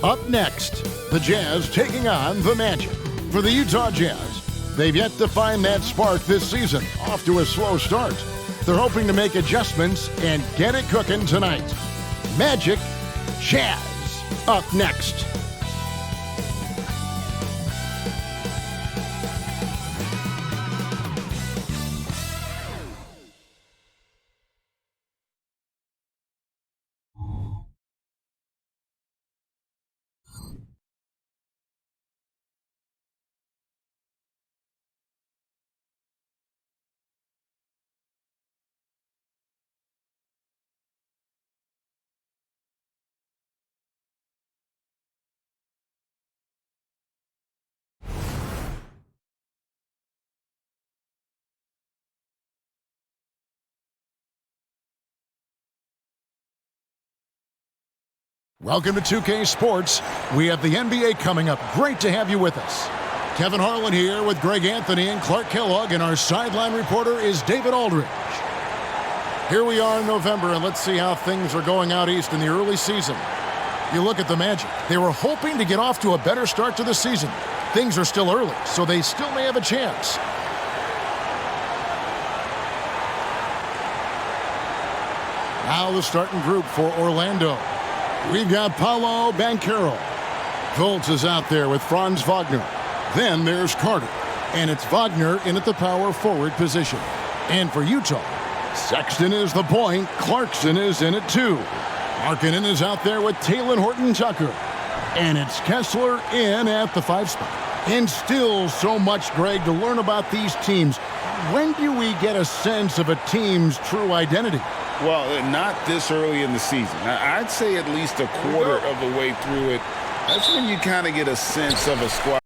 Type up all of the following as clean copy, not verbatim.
Up next, the Jazz taking on the Magic. For the Utah Jazz, they've yet to find that spark this season, off to a slow start. They're hoping to make adjustments and get it cooking tonight. Magic, Jazz, up next. Welcome to 2K Sports. We have the NBA coming up. Great to have you with us. Kevin Harlan here with Greg Anthony and Clark Kellogg, and our sideline reporter is David Aldridge. Here we are in November, and let's see how things are going out east in the early season. You look at the Magic. They were hoping to get off to a better start to the season. Things are still early, so they still may have a chance. Now the starting group for Orlando. We've got Paolo Banchero. Fultz is out there with Franz Wagner. Then there's Carter. And it's Wagner in at the power forward position. And for Utah, Sexton is the point. Clarkson is in at 2. Markkanen is out there with Talen Horton-Tucker. And it's Kessler in at the 5 spot. And still so much, Greg, to learn about these teams. When do we get a sense of a team's true identity? Well, not this early in the season. I'd say at least a quarter of the way through it. That's when you kind of get a sense of a squad.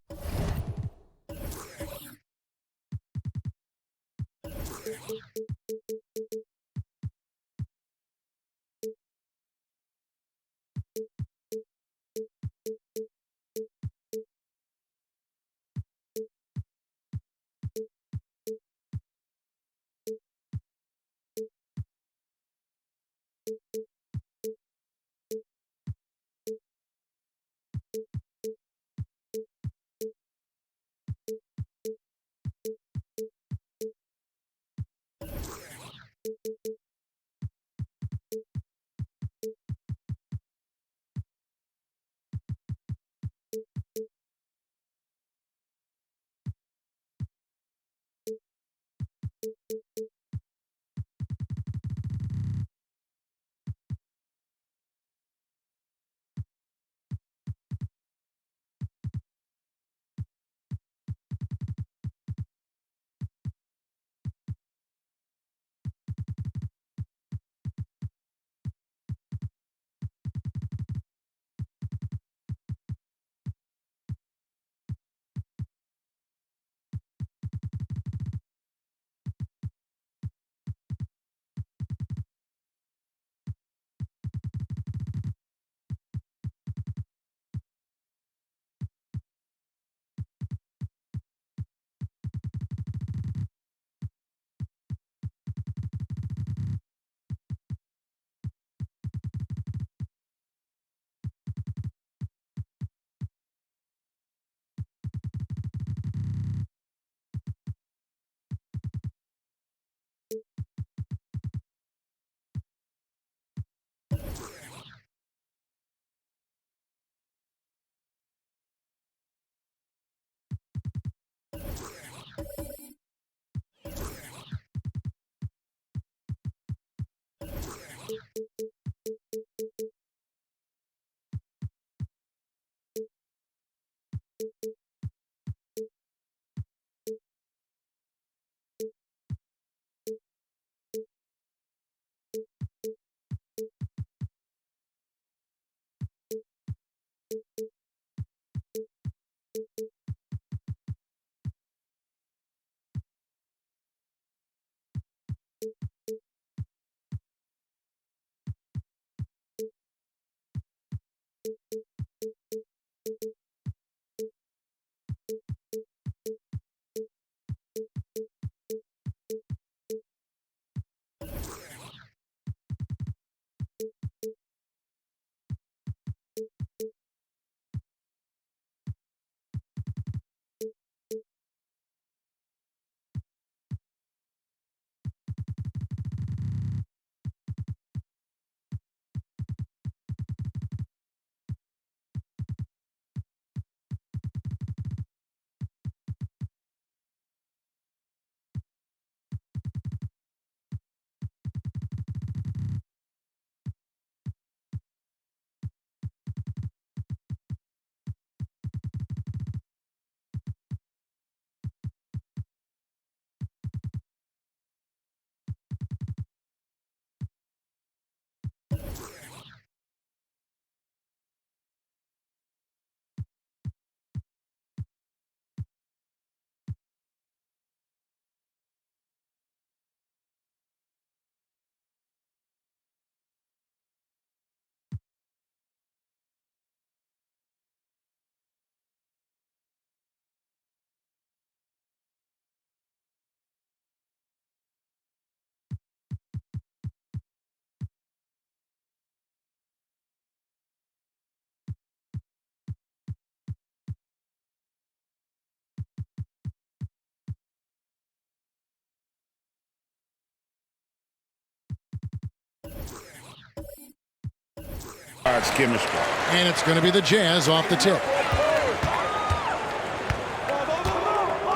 It's chemistry. And it's going to be the Jazz off the tip.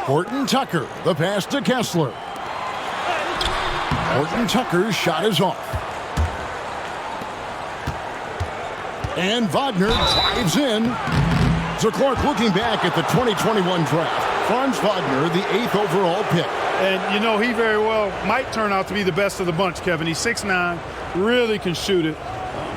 Horton Tucker, the pass to Kessler. Horton Tucker's shot is off. And Wagner drives in. So Clark, looking back at the 2021 draft, Franz Wagner, the 8th overall pick. And, you know, he very well might turn out to be the best of the bunch, Kevin. He's 6'9", really can shoot it.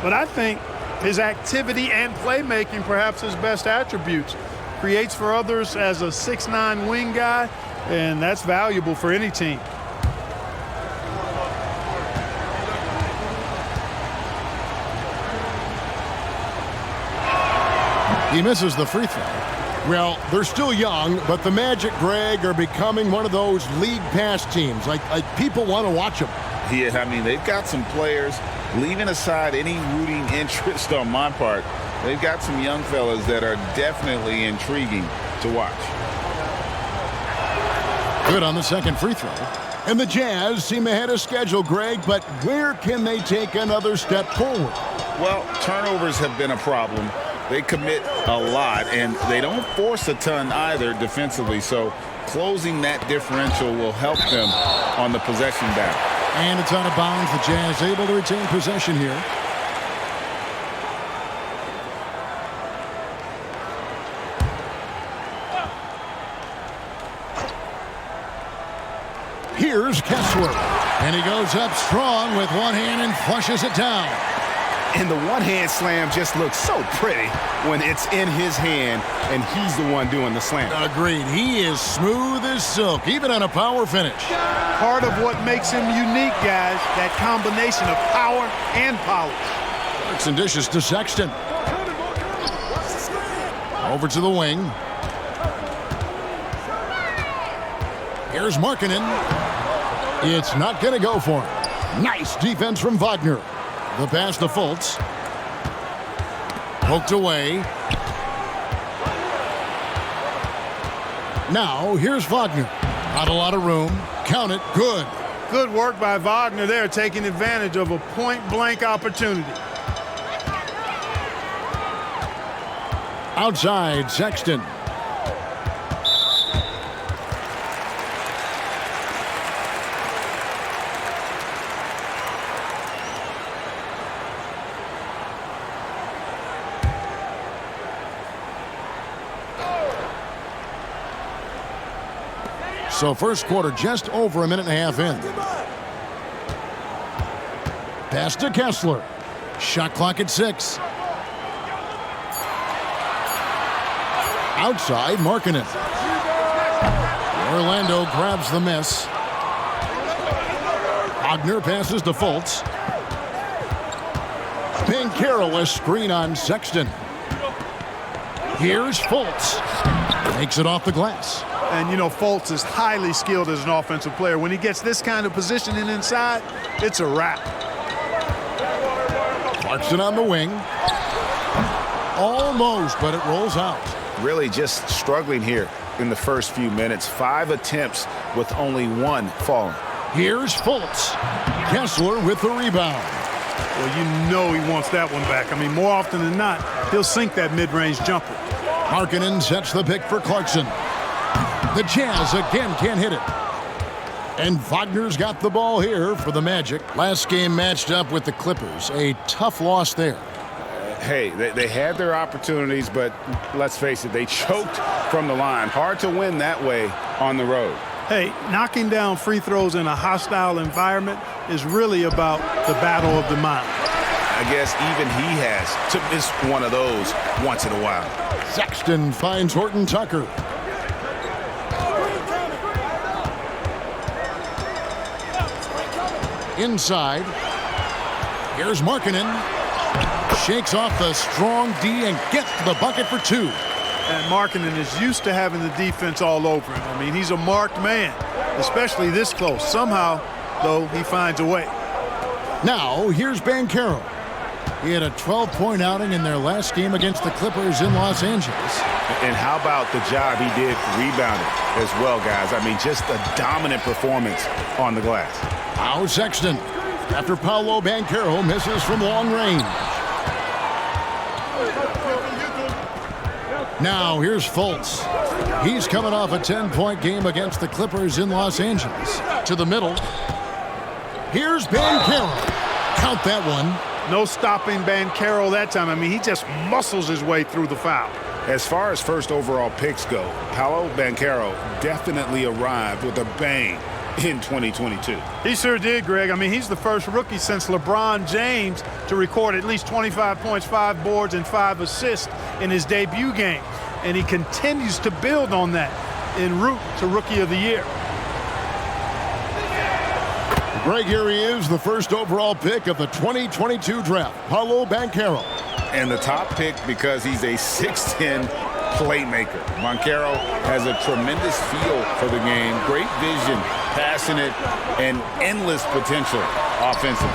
But I think his activity and playmaking, perhaps his best attributes. Creates for others as a 6'9" wing guy, and that's valuable for any team. He misses the free throw. Well, they're still young, but the Magic, Greg, are becoming one of those league pass teams. Like people want to watch them. Yeah, I mean, they've got some players, leaving aside any rooting interest on my part, they've got some young fellas that are definitely intriguing to watch. Good on the second free throw. And the Jazz seem ahead of schedule, Greg, but where can they take another step forward? Well, turnovers have been a problem. They commit a lot, and they don't force a ton either defensively, so closing that differential will help them on the possession down. And it's out of bounds. The Jazz able to retain possession here. Here's Kessler, and he goes up strong with one hand and flushes it down. And the one-hand slam just looks so pretty when it's in his hand and he's the one doing the slam. Agreed. He is smooth as silk, even on a power finish. Part of what makes him unique, guys, that combination of power and polish. Works and dishes to Sexton. Over to the wing. Here's Markkanen. It's not going to go for him. Nice defense from Wagner. The pass to Fultz. Poked away. Now, here's Wagner. Not a lot of room. Count it. Good. Good work by Wagner there, taking advantage of a point-blank opportunity. Outside, Sexton. So first quarter just over a minute and a half in. Pass to Kessler. Shot clock at 6. Outside, Markkanen. Orlando grabs the miss. Wagner passes to Fultz. Banchero, a screen on Sexton. Here's Fultz. Makes it off the glass. And, you know, Fultz is highly skilled as an offensive player. When he gets this kind of positioning inside, it's a wrap. Clarkson on the wing. Almost, but it rolls out. Really just struggling here in the first few minutes. 5 attempts with only 1 falling. Here's Fultz. Kessler with the rebound. Well, you know he wants that one back. I mean, more often than not, he'll sink that mid-range jumper. Markkanen sets the pick for Clarkson. The Jazz again can't hit it. And Wagner's got the ball here for the Magic. Last game matched up with the Clippers. A tough loss there. Hey, they had their opportunities, but let's face it, they choked from the line. Hard to win that way on the road. Hey, knocking down free throws in a hostile environment is really about the battle of the mind. I guess even he has to miss one of those once in a while. Sexton finds Horton Tucker. Inside. Here's Markkanen. Shakes off the strong D and gets to the bucket for 2. And Markkanen is used to having the defense all over him. I mean, he's a marked man, especially this close. Somehow, though, he finds a way. Now, here's Banchero. He had a 12-point outing in their last game against the Clippers in Los Angeles. And how about the job he did rebounding as well, guys? I mean, just a dominant performance on the glass. Now Sexton, after Paolo Banchero misses from long range. Now here's Fultz. He's coming off a 10-point game against the Clippers in Los Angeles. To the middle. Here's Banchero. Count that one. No stopping Banchero that time. I mean, he just muscles his way through the foul. As far as first overall picks go, Paolo Banchero definitely arrived with a bang in 2022. He sure did, Greg. I mean, he's the first rookie since LeBron James to record at least 25 points, 5 boards, and 5 assists in his debut game. And he continues to build on that en route to Rookie of the Year. Greg, here he is, the first overall pick of the 2022 draft, Paolo Banchero. And the top pick because he's a 6'10" playmaker. Banchero has a tremendous feel for the game, great vision, passionate, and endless potential offensively.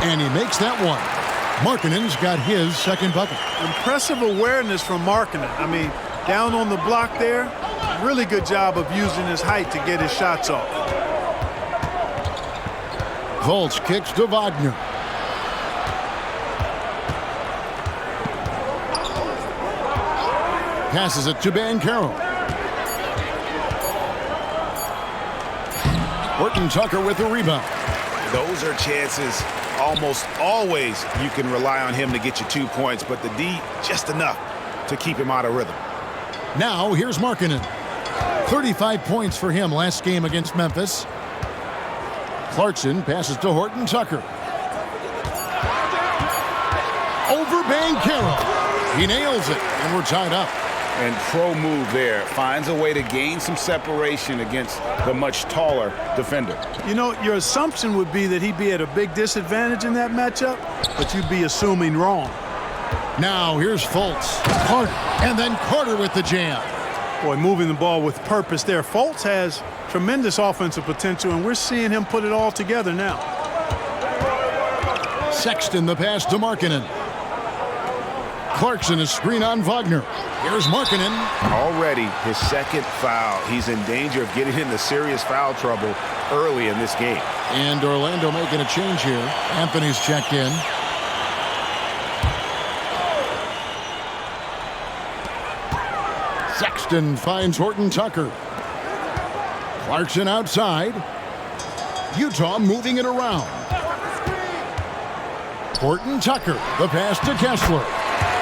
And he makes that one. Markkanen's got his second bucket. Impressive awareness from Markkanen. I mean, down on the block there, really good job of using his height to get his shots off. Fultz kicks to Wagner. Passes it to Banchero. Horton Tucker with the rebound. Those are chances almost always you can rely on him to get you 2 points, but the D just enough to keep him out of rhythm. Now here's Markkanen. 35 points for him last game against Memphis. Clarkson passes to Horton Tucker. Over Banchero. He nails it, and we're tied up. And pro move there. Finds a way to gain some separation against the much taller defender. You know, your assumption would be that he'd be at a big disadvantage in that matchup, but you'd be assuming wrong. Now here's Fultz. Carter. And then Carter with the jam. Boy, moving the ball with purpose there. Fultz has tremendous offensive potential, and we're seeing him put it all together now. Sexton the pass to Markkanen. Clarkson is screen on Wagner. Here's Markkanen. Already his second foul. He's in danger of getting into serious foul trouble early in this game. And Orlando making a change here. Anthony's checked in. Sexton finds Horton Tucker. Clarkson outside. Utah moving it around. Horton Tucker, the pass to Kessler.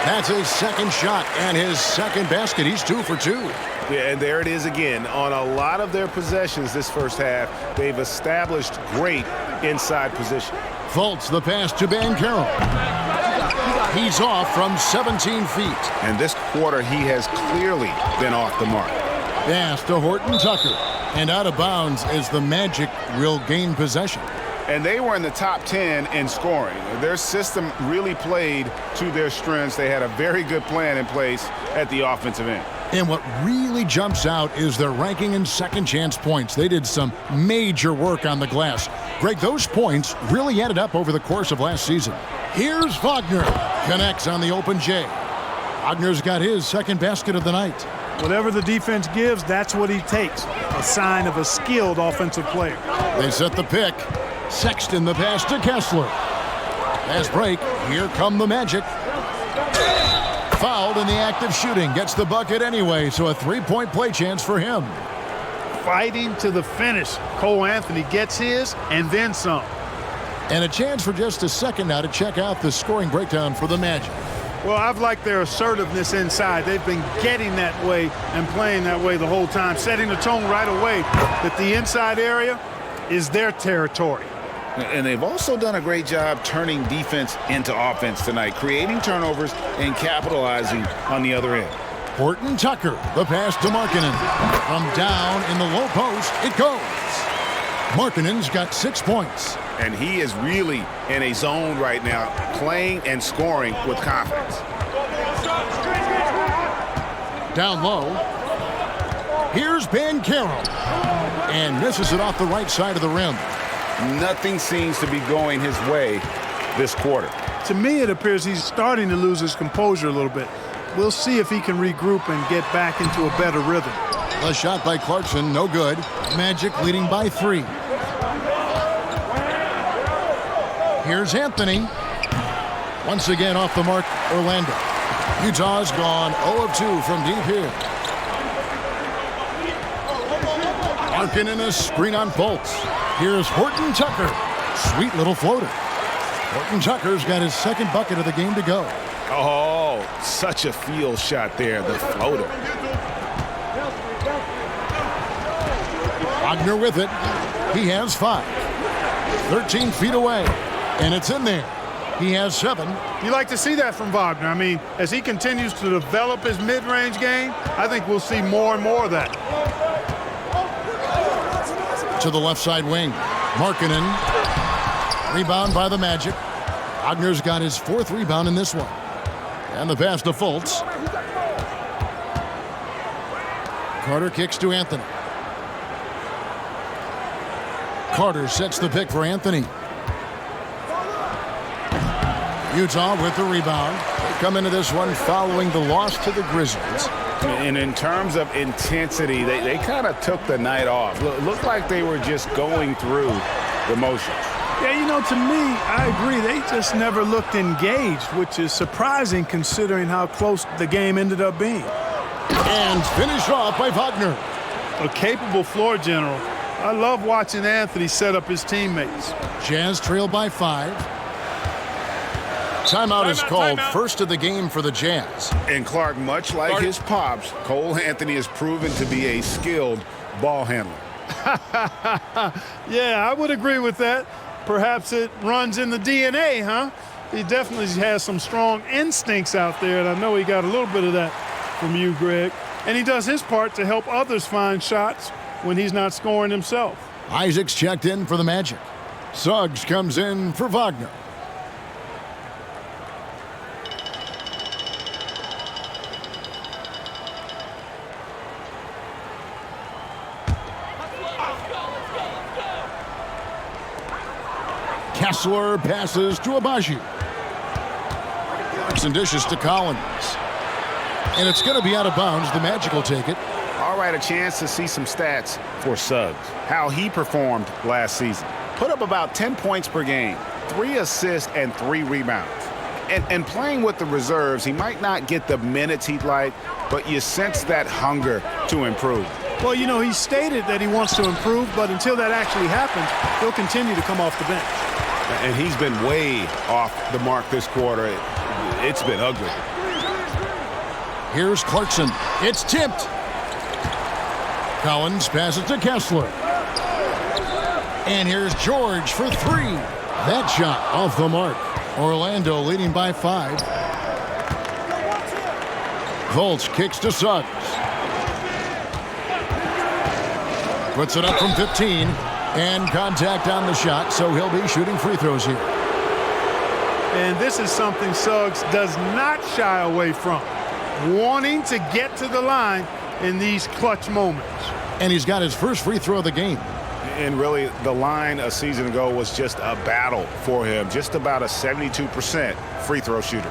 That's his second shot and his second basket. He's 2 for 2. Yeah, and there it is again. On a lot of their possessions this first half, they've established great inside position. Fultz the pass to Banchero. He's off from 17 feet. And this quarter, he has clearly been off the mark. Pass to Horton Tucker. And out of bounds as the Magic will gain possession. And they were in the top 10 in scoring. Their system really played to their strengths. They had a very good plan in place at the offensive end. And what really jumps out is their ranking in second chance points. They did some major work on the glass. Greg, those points really added up over the course of last season. Here's Wagner. Connects on the open J. Wagner's got his second basket of the night. Whatever the defense gives, that's what he takes. A sign of a skilled offensive player. They set the pick. Sexton the pass to Kessler. Fast break. Here come the Magic. Fouled in the act of shooting. Gets the bucket anyway, so a 3-point play chance for him. Fighting to the finish. Cole Anthony gets his and then some. And a chance for just a second now to check out the scoring breakdown for the Magic. Well, I've liked their assertiveness inside. They've been getting that way and playing that way the whole time, setting the tone right away that the inside area is their territory. And they've also done a great job turning defense into offense tonight, creating turnovers and capitalizing on the other end. Horton Tucker, the pass to Markkanen. From down in the low post, it goes. Markkanen's got 6 points. And he is really in a zone right now, playing and scoring with confidence. Down low. Here's Banchero. And misses it off the right side of the rim. Nothing seems to be going his way this quarter. To me, it appears he's starting to lose his composure a little bit. We'll see if he can regroup and get back into a better rhythm. A shot by Clarkson, no good. Magic leading by 3. Here's Anthony. Once again off the mark, Orlando. Utah's gone 0 of 2 from deep here. Larkin in a screen on Fultz. Here's Horton Tucker. Sweet little floater. Horton Tucker's got his second bucket of the game to go. Oh, such a field shot there, the floater. Wagner with it. He has 5. 13 feet away. And it's in there. He has 7. You like to see that from Wagner. I mean, as he continues to develop his mid-range game, I think we'll see more and more of that. To the left side wing. Markkanen. Rebound by the Magic. Wagner's got his 4th rebound in this one. And the pass to Fultz. Carter kicks to Anthony. Carter sets the pick for Anthony. Utah with the rebound. They come into this one following the loss to the Grizzlies. And in terms of intensity, they kind of took the night off. Looked like they were just going through the motions. Yeah, you know, to me, I agree. They just never looked engaged, which is surprising considering how close the game ended up being. And finished off by Wagner. A capable floor general. I love watching Anthony set up his teammates. Jazz trail by 5. Timeout is called. First of the game for the Jazz. And Clark, much like his pops, Cole Anthony has proven to be a skilled ball handler. Yeah, I would agree with that. Perhaps it runs in the DNA, huh? He definitely has some strong instincts out there, and I know he got a little bit of that from you, Greg. And he does his part to help others find shots when he's not scoring himself. Isaacs checked in for the Magic. Suggs comes in for Wagner. Kessler passes to Agbaji. Clarkson dishes to Collins. And it's going to be out of bounds. The Magic will take it. All right, a chance to see some stats for Suggs. How he performed last season. Put up about 10 points per game, 3 assists and 3 rebounds. And playing with the reserves, he might not get the minutes he'd like, but you sense that hunger to improve. Well, you know, he stated that he wants to improve, but until that actually happens, he'll continue to come off the bench. And he's been way off the mark this quarter. It's been ugly. Here's Clarkson. It's tipped. Collins passes to Kessler. And here's George for 3. That shot off the mark. Orlando leading by 5. Fultz kicks to Suggs. Puts it up from 15. And contact on the shot, so he'll be shooting free throws here. And this is something Suggs does not shy away from. Wanting to get to the line in these clutch moments. And he's got his first free throw of the game. And really, the line a season ago was just a battle for him. Just about a 72% free throw shooter.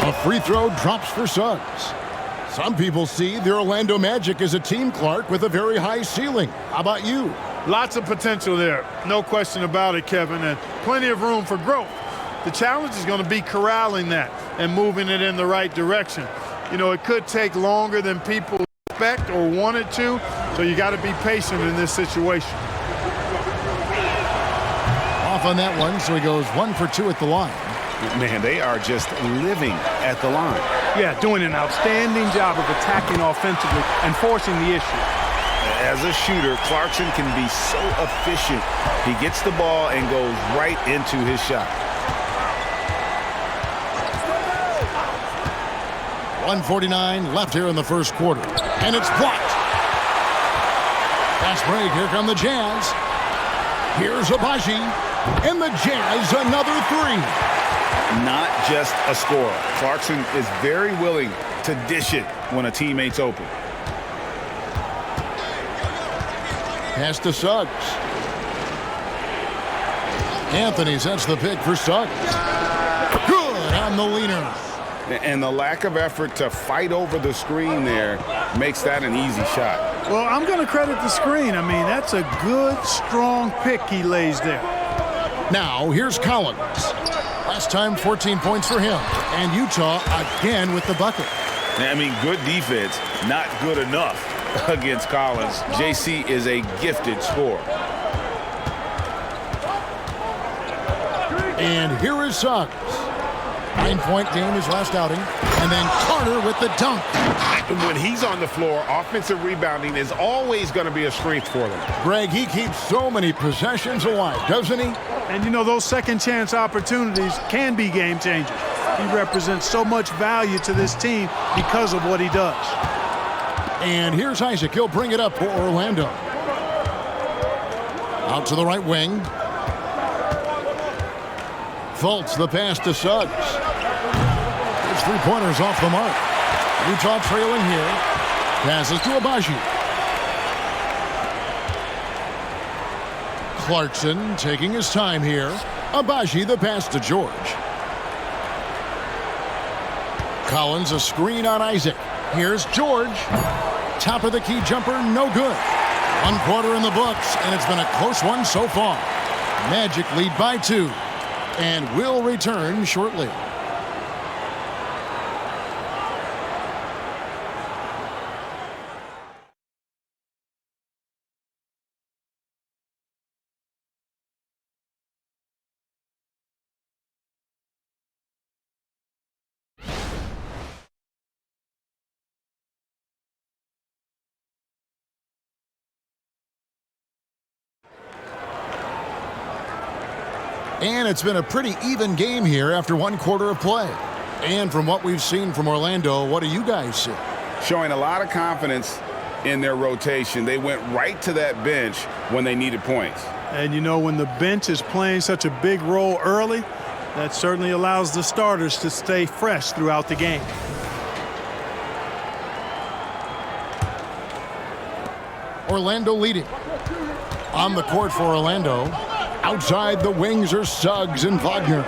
A free throw drops for Suggs. Some people see the Orlando Magic as a team, Clark, with a very high ceiling. How about you? Lots of potential there. No question about it, Kevin, and plenty of room for growth. The challenge is going to be corralling that and moving it in the right direction. You know, it could take longer than people expect or want it to, so you got to be patient in this situation. Off on that one, so he goes 1 for 2 at the line. Man, they are just living at the line. Yeah, doing an outstanding job of attacking offensively and forcing the issue. As a shooter, Clarkson can be so efficient. He gets the ball and goes right into his shot. 1:49 left here in the first quarter. And it's blocked. Fast break. Here come the Jazz. Here's Agbaji. And the Jazz another 3. Not just a scorer. Clarkson is very willing to dish it when a teammate's open. Pass to Suggs. Anthony sets the pick for Suggs. Good on the leaner. And the lack of effort to fight over the screen there makes that an easy shot. Well, I'm going to credit the screen. I mean, that's a good, strong pick he lays there. Now, here's Collins. Last time, 14 points for him. And Utah again with the bucket. I mean, good defense, not good enough against Collins. JC is a gifted scorer. And here is Suggs. 9-point game his last outing. And then Carter with the dunk. When he's on the floor, offensive rebounding is always going to be a strength for them. Greg, he keeps so many possessions alive, doesn't he? And, you know, those second chance opportunities can be game changers. He represents so much value to this team because of what he does. And here's Isaac. He'll bring it up for Orlando. Out to the right wing. Fultz the pass to Suggs. His three-pointers off the mark. Utah trailing here. Passes to Agbaji. Clarkson taking his time here. Agbaji the pass to George. Collins a screen on Isaac. Here's George. Top of the key jumper, no good. 1 quarter in the books, and it's been a close one so far. Magic lead by 2, and will return shortly. And it's been a pretty even game here after 1 quarter of play. And from what we've seen from Orlando, what do you guys see? Showing a lot of confidence in their rotation. They went right to that bench when they needed points. And, you know, when the bench is playing such a big role early, that certainly allows the starters to stay fresh throughout the game. Orlando leading. On the court for Orlando. Outside the wings are Suggs and Wagner.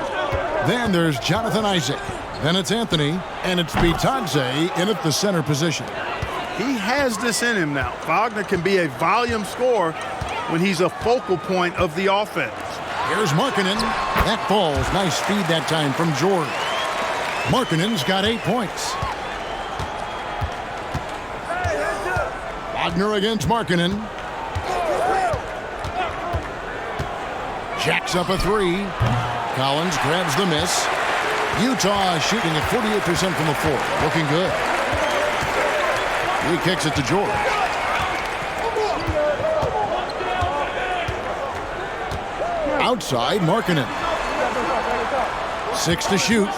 Then there's Jonathan Isaac. Then it's Anthony, and it's Bitadze in at the center position. He has this in him now. Wagner can be a volume scorer when he's a focal point of the offense. Here's Markkanen. That falls. Nice feed that time from George. Markkanen's got 8 points. Wagner against Markkanen. Jacks up a 3. Collins grabs the miss. Utah shooting at 48% from the floor. Looking good. He kicks it to George. Outside, Markkanen. 6 to shoot.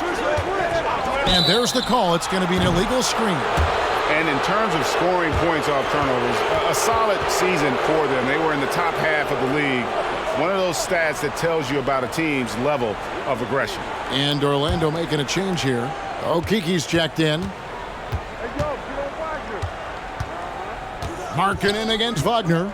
And there's the call. It's going to be an illegal screen. And in terms of scoring points off turnovers, a solid season for them. They were in the top half of the league. One of those stats that tells you about a team's level of aggression. And Orlando making a change here. Okiki's checked in. Markkanen against Wagner.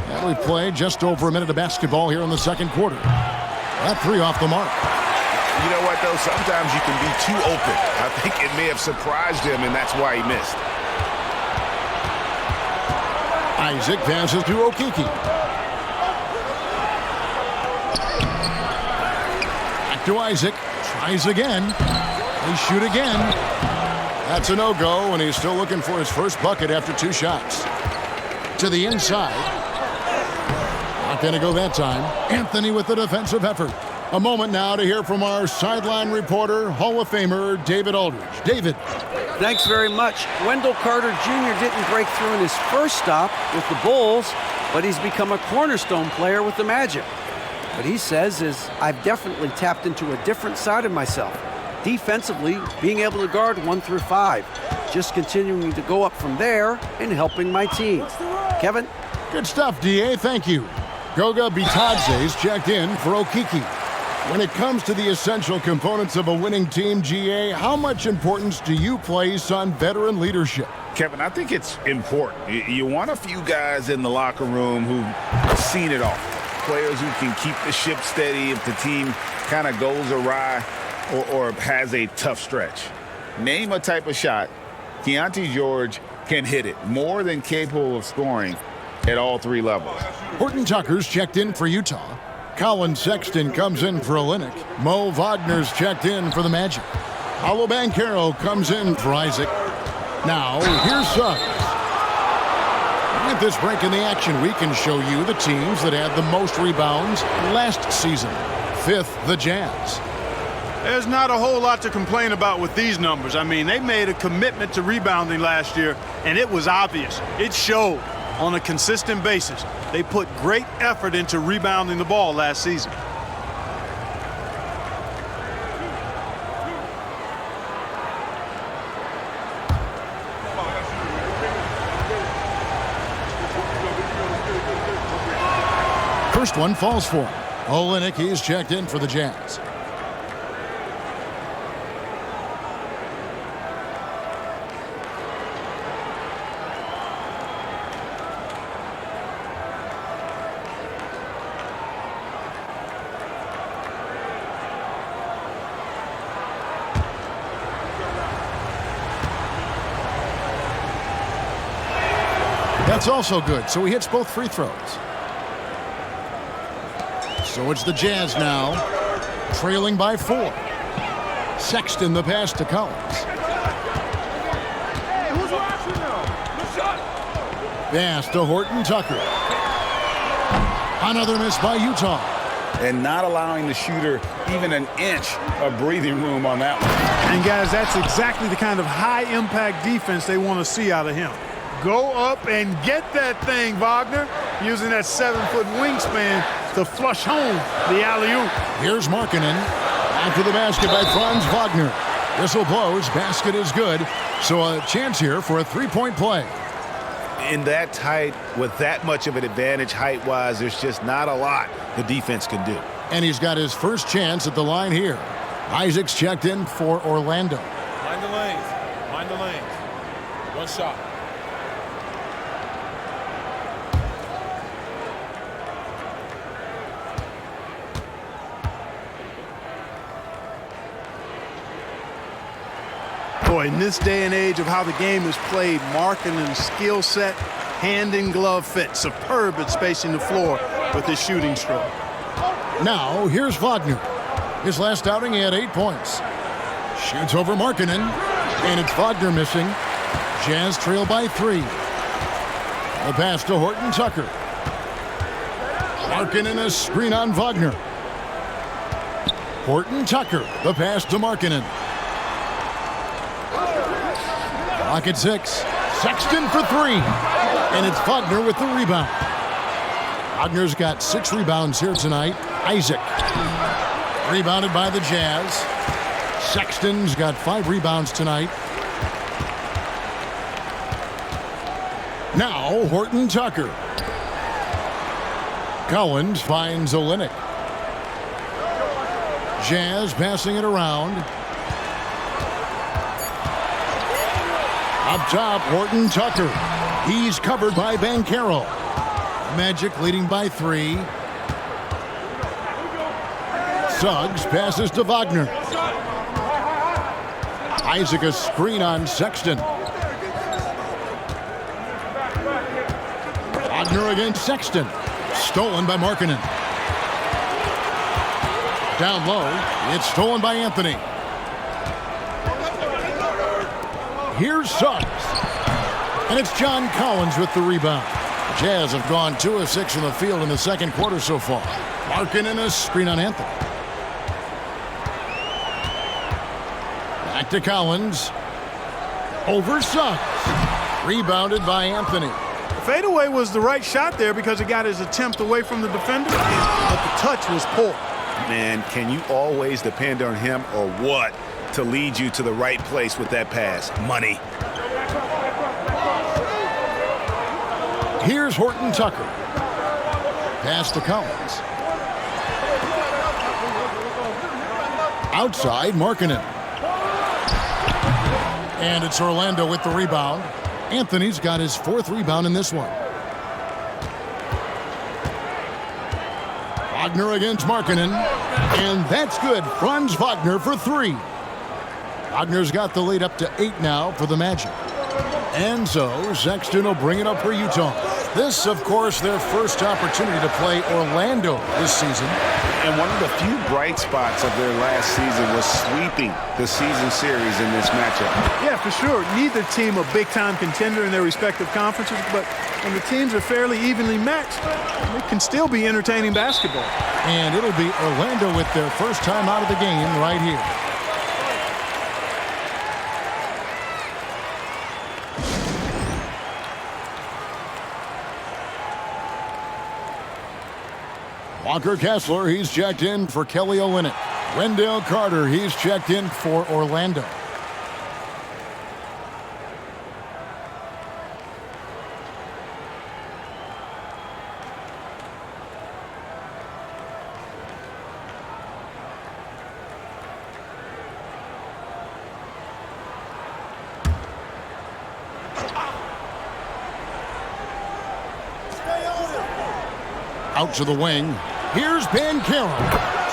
And we play just over a minute of basketball here in the second quarter. That 3 off the mark. You know what, though? Sometimes you can be too open. I think it may have surprised him, and that's why he missed. Isaac passes to Okiki. Back to Isaac. Tries again. They shoot again. That's a no-go, and he's still looking for his first bucket after 2 shots. To the inside. Not going to go that time. Anthony with the defensive effort. A moment now to hear from our sideline reporter, Hall of Famer David Aldridge. David. Thanks very much. Wendell Carter Jr. didn't break through in his first stop with the Bulls, but he's become a cornerstone player with the Magic. What he says is, I've definitely tapped into a different side of myself. Defensively, being able to guard 1 through 5. Just continuing to go up from there and helping my team. Kevin? Good stuff, DA. Thank you. Goga Bitadze's checked in for Okiki. When it comes to the essential components of a winning team, GA, how much importance do you place on veteran leadership? Kevin, I think it's important. You want a few guys in the locker room who've seen it all. Players who can keep the ship steady if the team kind of goes awry or has a tough stretch. Name a type of shot Keontae George can hit it, more than capable of scoring at all three levels. Horton Tucker's checked in for Utah. Colin Sexton comes in for Olynyk. Mo Wagner's checked in for the Magic. Paolo Banchero comes in for Isaac. Now, here's Suggs. At this break in the action, we can show you the teams that had the most rebounds last season. 5th, the Jazz. There's not a whole lot to complain about with these numbers. I mean, they made a commitment to rebounding last year, and it was obvious. It showed on a consistent basis. They put great effort into rebounding the ball last season. First one falls for him. Olynyk, he's checked in for the Jazz. That's also good, so he hits both free throws. So it's the Jazz now, trailing by 4. Sexton the pass to Collins. Pass to Horton Tucker. Another miss by Utah. And not allowing the shooter even an inch of breathing room on that one. And guys, that's exactly the kind of high-impact defense they want to see out of him. Go up and get that thing, Wagner, using that 7-foot wingspan to flush home the alley-oop. Here's Markkanen. After the basket by Franz Wagner. Whistle blows. Basket is good. So a chance here for a three-point play. In that tight, with that much of an advantage height-wise, there's just not a lot the defense can do. And he's got his first chance at the line here. Isaac's checked in for Orlando. Mind the lanes. Mind the lanes. One shot. Boy, in this day and age of how the game is played, Markkanen's skill set, hand in glove fit, superb at spacing the floor with his shooting stroke. Now, here's Wagner. His last outing, he had 8 points. Shoots over Markkanen, and it's Wagner missing. Jazz trail by 3. The pass to Horton Tucker. Markkanen a screen on Wagner. Horton Tucker, the pass to Markkanen. Clock at 6. Sexton for 3. And it's Wagner with the rebound. Wagner's got 6 rebounds here tonight. Isaac. Rebounded by the Jazz. Sexton's got 5 rebounds tonight. Now, Horton Tucker. Collins finds Olynyk. Jazz passing it around. Up top, Horton Tucker. He's covered by Banchero. Magic leading by 3. Suggs passes to Wagner. Isaac a screen on Sexton. Wagner against Sexton. Stolen by Markkanen. Down low, it's stolen by Anthony. Here's Suggs. And it's John Collins with the rebound. The Jazz have gone 2 of 6 from the field in the second quarter so far. Markkanen a screen on Anthony. Back to Collins. Over Suggs. Rebounded by Anthony. Fadeaway was the right shot there because it got his attempt away from the defender, but the touch was poor. Man, can you always depend on him or what to lead you to the right place with that pass? Money. Here's Horton Tucker. Pass to Collins. Outside, Markkanen. And it's Orlando with the rebound. Anthony's got his 4th rebound in this one. Wagner against Markkanen. And that's good. Franz Wagner for 3. Wagner's got the lead up to 8 now for the Magic. And so Sexton will bring it up for Utah. This, of course, their first opportunity to play Orlando this season. And one of the few bright spots of their last season was sweeping the season series in this matchup. Yeah, for sure. Neither team a big-time contender in their respective conferences, but when the teams are fairly evenly matched, it can still be entertaining basketball. And it'll be Orlando with their first time out of the game right here. Walker Kessler, he's checked in for Kelly Olynyk. Wendell Carter, he's checked in for Orlando. Out to the wing. Here's Banchero.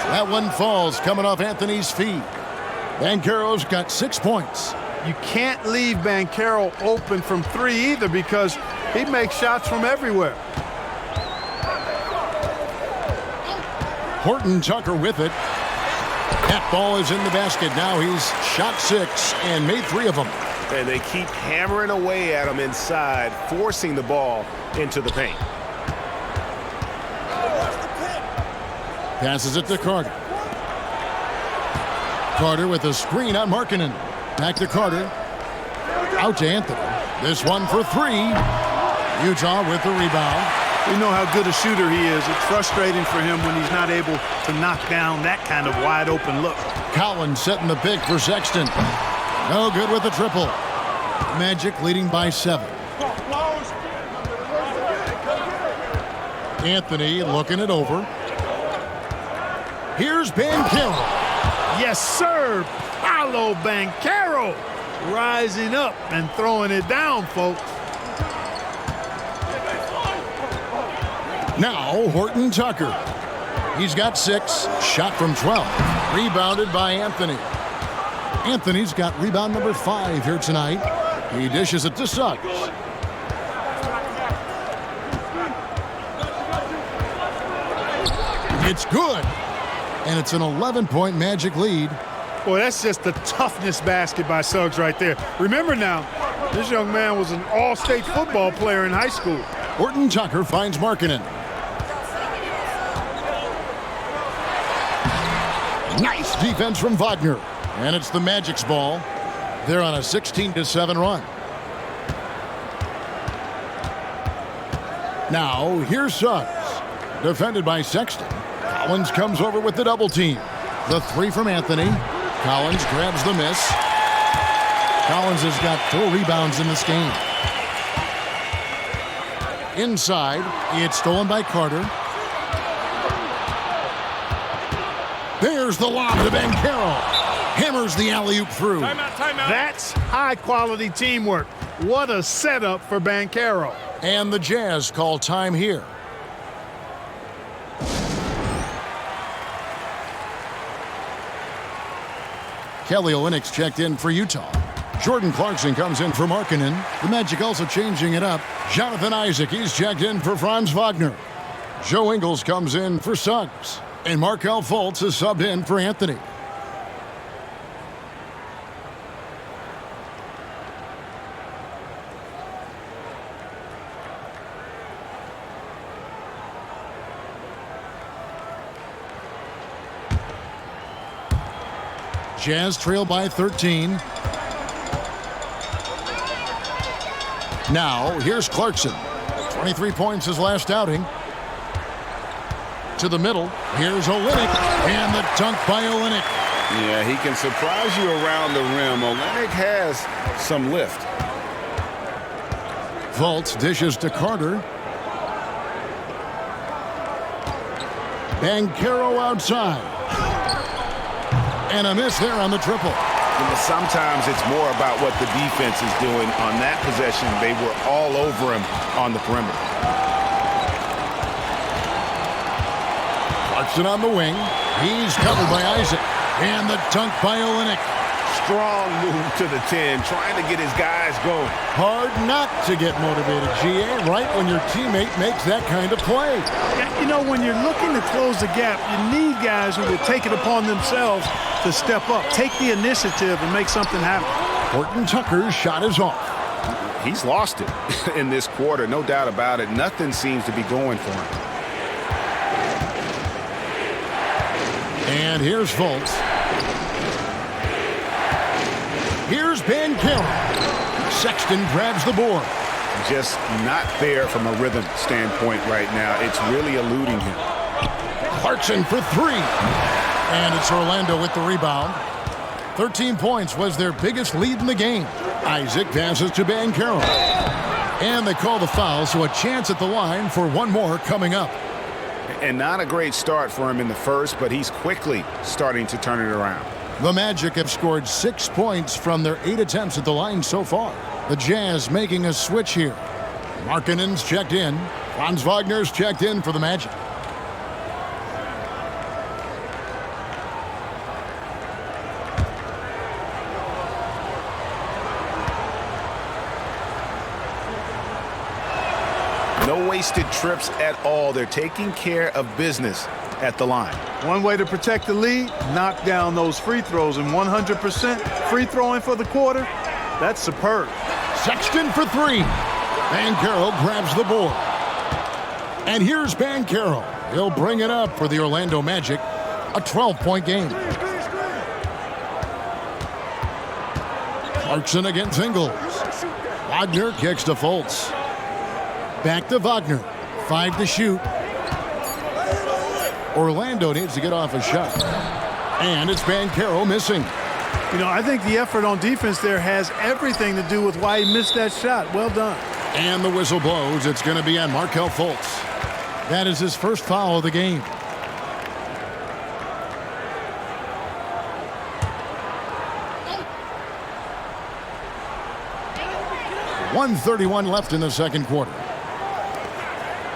That one falls coming off Anthony's feet. Banchero's got 6 points. You can't leave Banchero open from 3 either because he makes shots from everywhere. Horton Tucker with it. That ball is in the basket. Now he's shot 6 and made 3 of them. And they keep hammering away at him inside, forcing the ball into the paint. Passes it to Carter. Carter with a screen on Markkanen. Back to Carter. Out to Anthony. This one for 3. Utah with the rebound. We know how good a shooter he is. It's frustrating for him when he's not able to knock down that kind of wide open look. Collins setting the pick for Sexton. No good with the triple. Magic leading by 7. Anthony looking it over. Here's Banchero. Yes, sir. Paolo Banchero rising up and throwing it down, folks. Now Horton Tucker. He's got 6. Shot from 12. Rebounded by Anthony. Anthony's got rebound number 5 here tonight. He dishes it to Suggs. It's good. And it's an 11-point Magic lead. Boy, that's just the toughness basket by Suggs right there. Remember now, this young man was an all-state football player in high school. Horton Tucker finds Markkanen. Nice defense from Wagner. And it's the Magic's ball. They're on a 16-7 run. Now, here's Suggs. Defended by Sexton. Collins comes over with the double team. The 3 from Anthony. Collins grabs the miss. Collins has got 4 rebounds in this game. Inside, it's stolen by Carter. There's the lob to Banchero. Hammers the alley-oop through. Timeout. That's high-quality teamwork. What a setup for Banchero. And the Jazz call time here. Kelly Olynyk's checked in for Utah. Jordan Clarkson comes in for Markkanen. The Magic also changing it up. Jonathan Isaac, he's checked in for Franz Wagner. Joe Ingles comes in for Suggs. And Markelle Fultz is subbed in for Anthony. Jazz trail by 13. Now, here's Clarkson. 23 points his last outing. To the middle. Here's Olynyk. And the dunk by Olynyk. Yeah, he can surprise you around the rim. Olynyk has some lift. Fultz dishes to Carter. Banchero outside. And a miss there on the triple. Sometimes it's more about what the defense is doing. On that possession, they were all over him on the perimeter. Clarkson on the wing. He's covered by Isaac. And the dunk by Olynyk. Strong move to the 10, trying to get his guys going. Hard not to get motivated, GA, right when your teammate makes that kind of play. Yeah, you know, when you're looking to close the gap, you need guys who will take it upon themselves to step up, take the initiative, and make something happen. Horton Tucker's shot is off. He's lost it in this quarter, no doubt about it. Nothing seems to be going for him. And here's Fultz. Here's Banchero. Sexton grabs the board. Just not there from a rhythm standpoint right now. It's really eluding him. Clarkson for three. And it's Orlando with the rebound. 13 points was their biggest lead in the game. Isaac passes to Banchero. And they call the foul, so a chance at the line for one more coming up. And not a great start for him in the first, but he's quickly starting to turn it around. The Magic have scored 6 points from their 8 attempts at the line so far. The Jazz making a switch here. Markkanen's checked in. Franz Wagner's checked in for the Magic. No wasted trips at all. They're taking care of business at the line. One way to protect the lead, knock down those free throws, and 100% free throwing for the quarter, that's superb. Sexton for three. Banchero grabs the board. And here's Banchero. He'll bring it up for the Orlando Magic. A 12-point game. Clarkson against Ingles. Wagner kicks to Fultz. Back to Wagner. 5 to shoot. Orlando needs to get off a shot. And it's Banchero missing. You know, I think the effort on defense there has everything to do with why he missed that shot. Well done. And the whistle blows. It's going to be on Markelle Fultz. That is his first foul of the game. .131 left in the second quarter.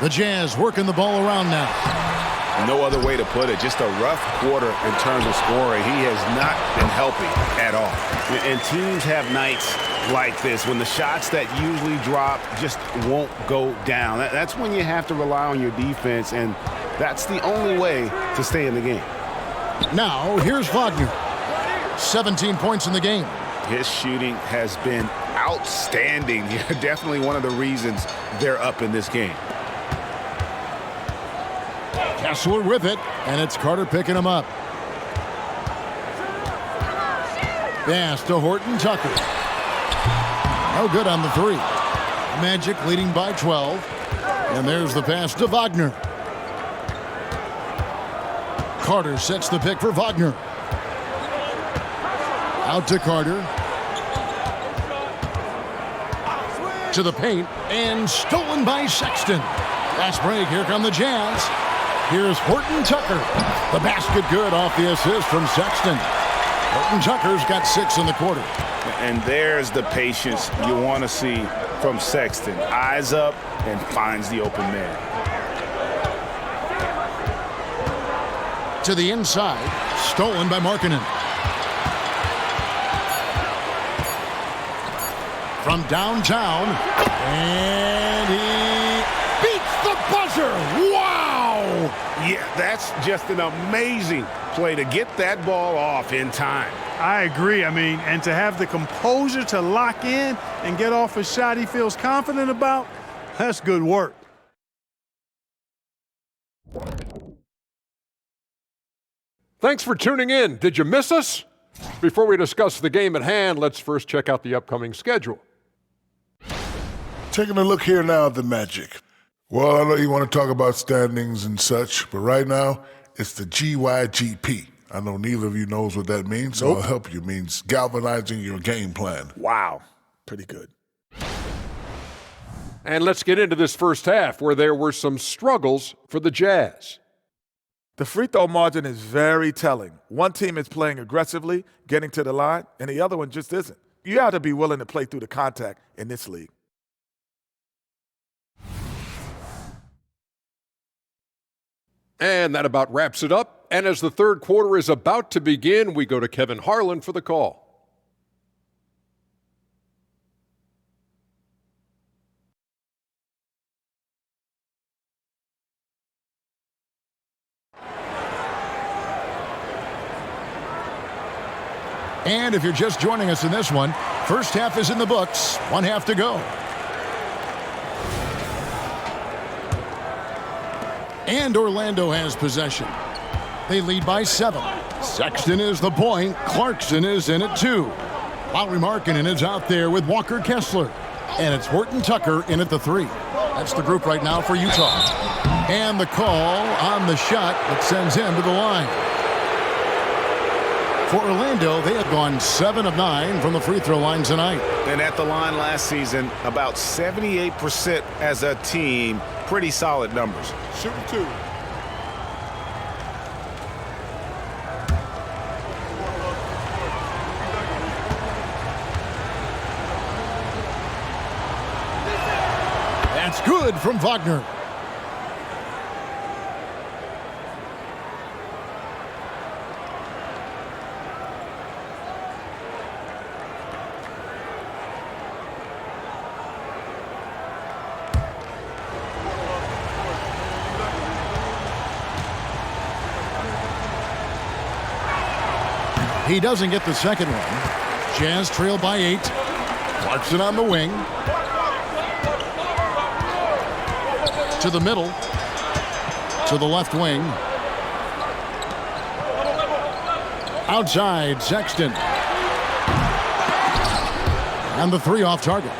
The Jazz working the ball around now. No other way to put it. Just a rough quarter in terms of scoring. He has not been helping at all. And teams have nights like this when the shots that usually drop just won't go down. That's when you have to rely on your defense, and that's the only way to stay in the game. Now, here's Wagner. 17 points in the game. His shooting has been outstanding. Definitely one of the reasons they're up in this game. Kessler with it, and it's Carter picking him up. Pass to Horton Tucker. No good on the three. Magic leading by 12. And there's the pass to Wagner. Carter sets the pick for Wagner. Out to Carter. To the paint, and stolen by Sexton. Fast break, here come the Jazz. Here's Horton Tucker. The basket good off the assist from Sexton. Horton Tucker's got 6 in the quarter. And there's the patience you want to see from Sexton. Eyes up and finds the open man. To the inside, stolen by Markkanen. From downtown, and he beats the buzzer. Wow! Yeah, that's just an amazing play to get that ball off in time. I agree. I mean, and to have the composure to lock in and get off a shot he feels confident about, that's good work. Thanks for tuning in. Did you miss us? Before we discuss the game at hand, let's first check out the upcoming schedule. Taking a look here now at the Magic. Well, I know you want to talk about standings and such, but right now, it's the GYGP. I know neither of you knows what that means, so I'll help you. It means galvanizing your game plan. Wow, pretty good. And let's get into this first half where there were some struggles for the Jazz. The free throw margin is very telling. One team is playing aggressively, getting to the line, and the other one just isn't. You have to be willing to play through the contact in this league. And that about wraps it up. And as the third quarter is about to begin, we go to Kevin Harlan for the call. And if you're just joining us in this one, first half is in the books, one half to go. And Orlando has possession. They lead by 7. Sexton is the point. Clarkson is in at 2. Lauri Markkanen is out there with Walker Kessler. And it's Horton Tucker in at the 3. That's the group right now for Utah. And the call on the shot that sends him to the line. For Orlando, they have gone 7 of 9 from the free throw line tonight. And at the line last season, about 78% as a team. Pretty solid numbers. Shooting 2. That's good from Wagner. He doesn't get the second one. Jazz trail by 8. Clarkson on the wing. To the middle. To the left wing. Outside, Sexton. And the 3 off target.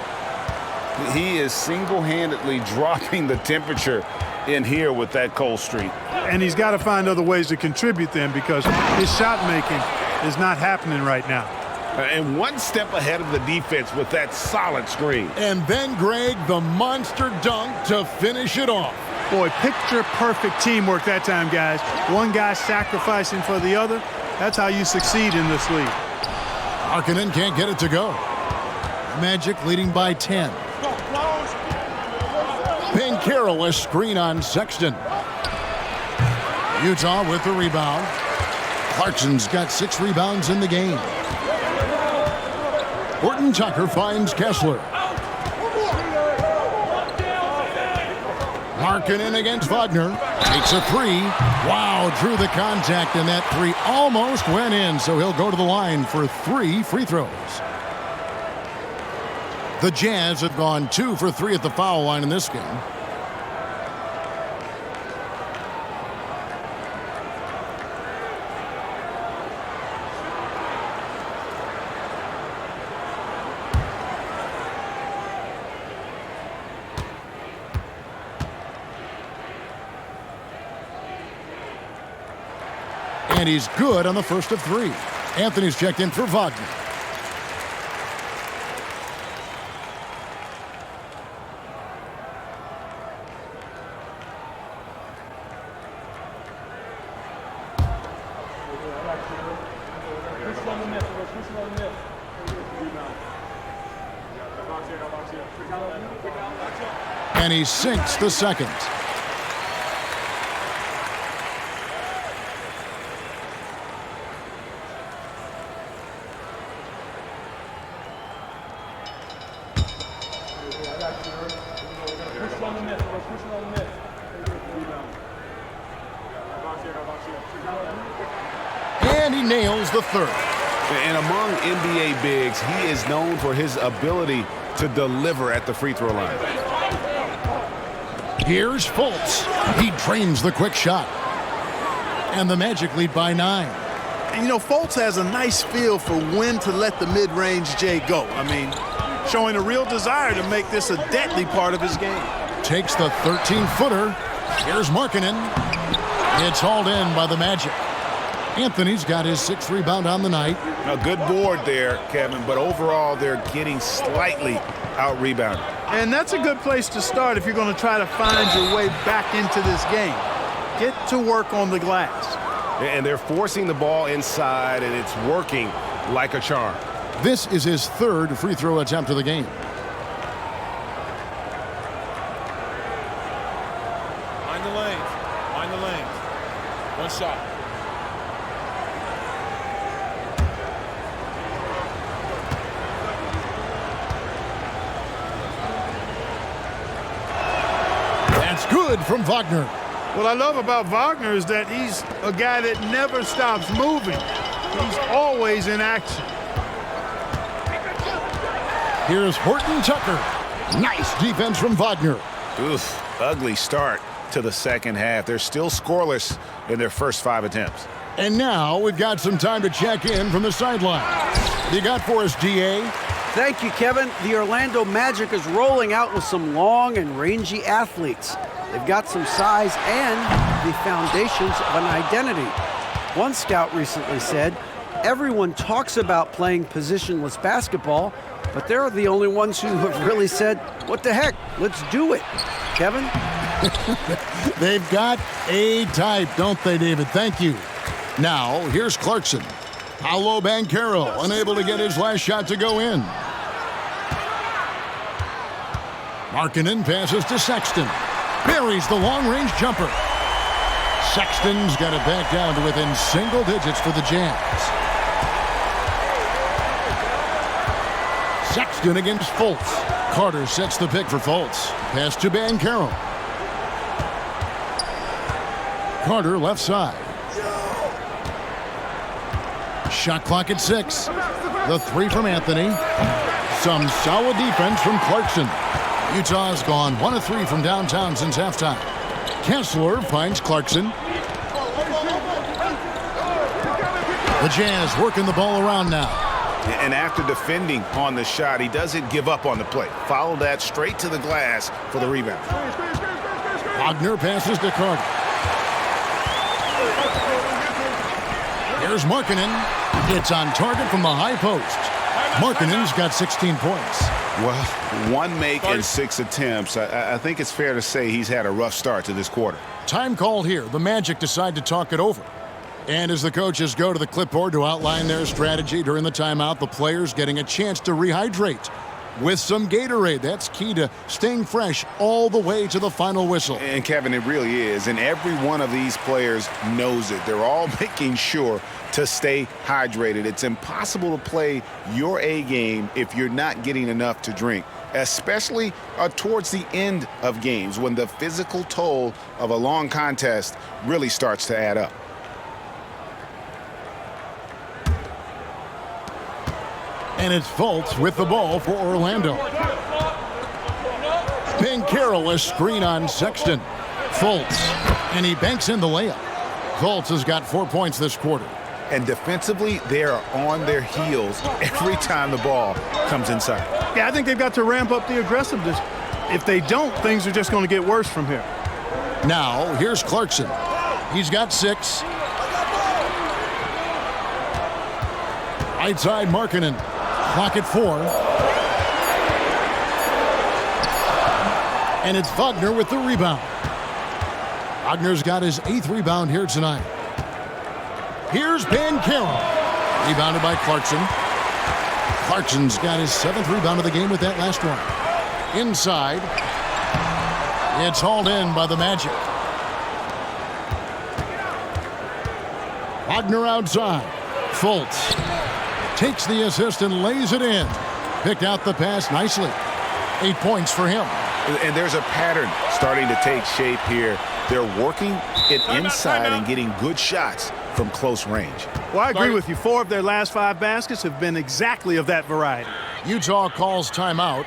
He is single-handedly dropping the temperature in here with that cold streak. And he's got to find other ways to contribute then, because his shot making is not happening right now. And one step ahead of the defense with that solid screen. And then, Greg, the monster dunk to finish it off. Boy, picture-perfect teamwork that time, guys. One guy sacrificing for the other. That's how you succeed in this league. Markkanen can't get it to go. Magic leading by 10. Banchero, a screen on Sexton. Utah with the rebound. Clarkson's got 6 rebounds in the game. Horton Tucker finds Kessler. Markkanen against Wagner. Takes a 3. Wow, drew the contact, and that 3 almost went in, so he'll go to the line for 3 free throws. The Jazz have gone 2 for 3 at the foul line in this game. And he's good on the first of 3. Anthony's checked in for Wagner. And he sinks the second. And he nails the third. And among NBA bigs, he is known for his ability to deliver at the free throw line. Here's Fultz. He drains the quick shot. And the Magic lead by 9. And you know, Fultz has a nice feel for when to let the mid-range J go. I mean, showing a real desire to make this a deadly part of his game. Takes the 13-footer. Here's Markkanen. It's hauled in by the Magic. Anthony's got his 6th rebound on the night. A good board there, Kevin, but overall they're getting slightly out-rebounded. And that's a good place to start if you're going to try to find your way back into this game. Get to work on the glass. And they're forcing the ball inside, and it's working like a charm. This is his third free throw attempt of the game. Mind the lanes. Mind the lanes. One shot. That's good from Wagner. What I love about Wagner is that he's a guy that never stops moving. He's always in action. Here's Horton Tucker. Nice defense from Wagner. Oof, ugly start to the second half. They're still scoreless in their first 5 attempts. And now we've got some time to check in from the sideline. You got for us, DA? Thank you, Kevin. The Orlando Magic is rolling out with some long and rangy athletes. They've got some size and the foundations of an identity. One scout recently said, everyone talks about playing positionless basketball, but they're the only ones who have really said, what the heck, let's do it. Kevin? They've got a type, don't they, David? Thank you. Now, here's Clarkson. Paolo Banchero, unable to get his last shot to go in. Markkanen passes to Sexton. Buries the long-range jumper. Sexton's got it back down to within single digits for the Jazz. Sexton against Fultz. Carter sets the pick for Fultz. Pass to Banchero. Carter left side. Shot clock at 6. The 3 from Anthony. Some solid defense from Clarkson. Utah's gone 1 of 3 from downtown since halftime. Kessler finds Clarkson. The Jazz working the ball around now. And after defending on the shot, he doesn't give up on the play. Follow that straight to the glass for the rebound. Wagner passes to Carter. Here's Markkanen. It's on target from the high post. Markkanen's got 16 points. Well, 1 make in 6 attempts. I think it's fair to say he's had a rough start to this quarter. Time called here. The Magic decide to talk it over. And as the coaches go to the clipboard to outline their strategy during the timeout, the players getting a chance to rehydrate with some Gatorade. That's key to staying fresh all the way to the final whistle. And Kevin, it really is. And every one of these players knows it. They're all making sure to stay hydrated. It's impossible to play your A game if you're not getting enough to drink, especially towards the end of games when the physical toll of a long contest really starts to add up. And it's Fultz with the ball for Orlando. Banchero, a screen on Sexton. Fultz, and he banks in the layup. Fultz has got 4 points this quarter. And defensively, they are on their heels every time the ball comes inside. Yeah, I think they've got to ramp up the aggressiveness. If they don't, things are just going to get worse from here. Now, here's Clarkson. He's got 6. Right side, Markkanen. Clock at 4. And it's Wagner with the rebound. Wagner's got his 8th rebound here tonight. Here's Banchero. Rebounded by Clarkson. Clarkson's got his 7th rebound of the game with that last one. Inside. It's hauled in by the Magic. Wagner outside. Fultz takes the assist and lays it in. Picked out the pass nicely. 8 points for him. And there's a pattern starting to take shape here. They're working it inside and getting good shots from close range. Well, I agree with you. 4 of their last 5 baskets have been exactly of that variety. Utah calls timeout.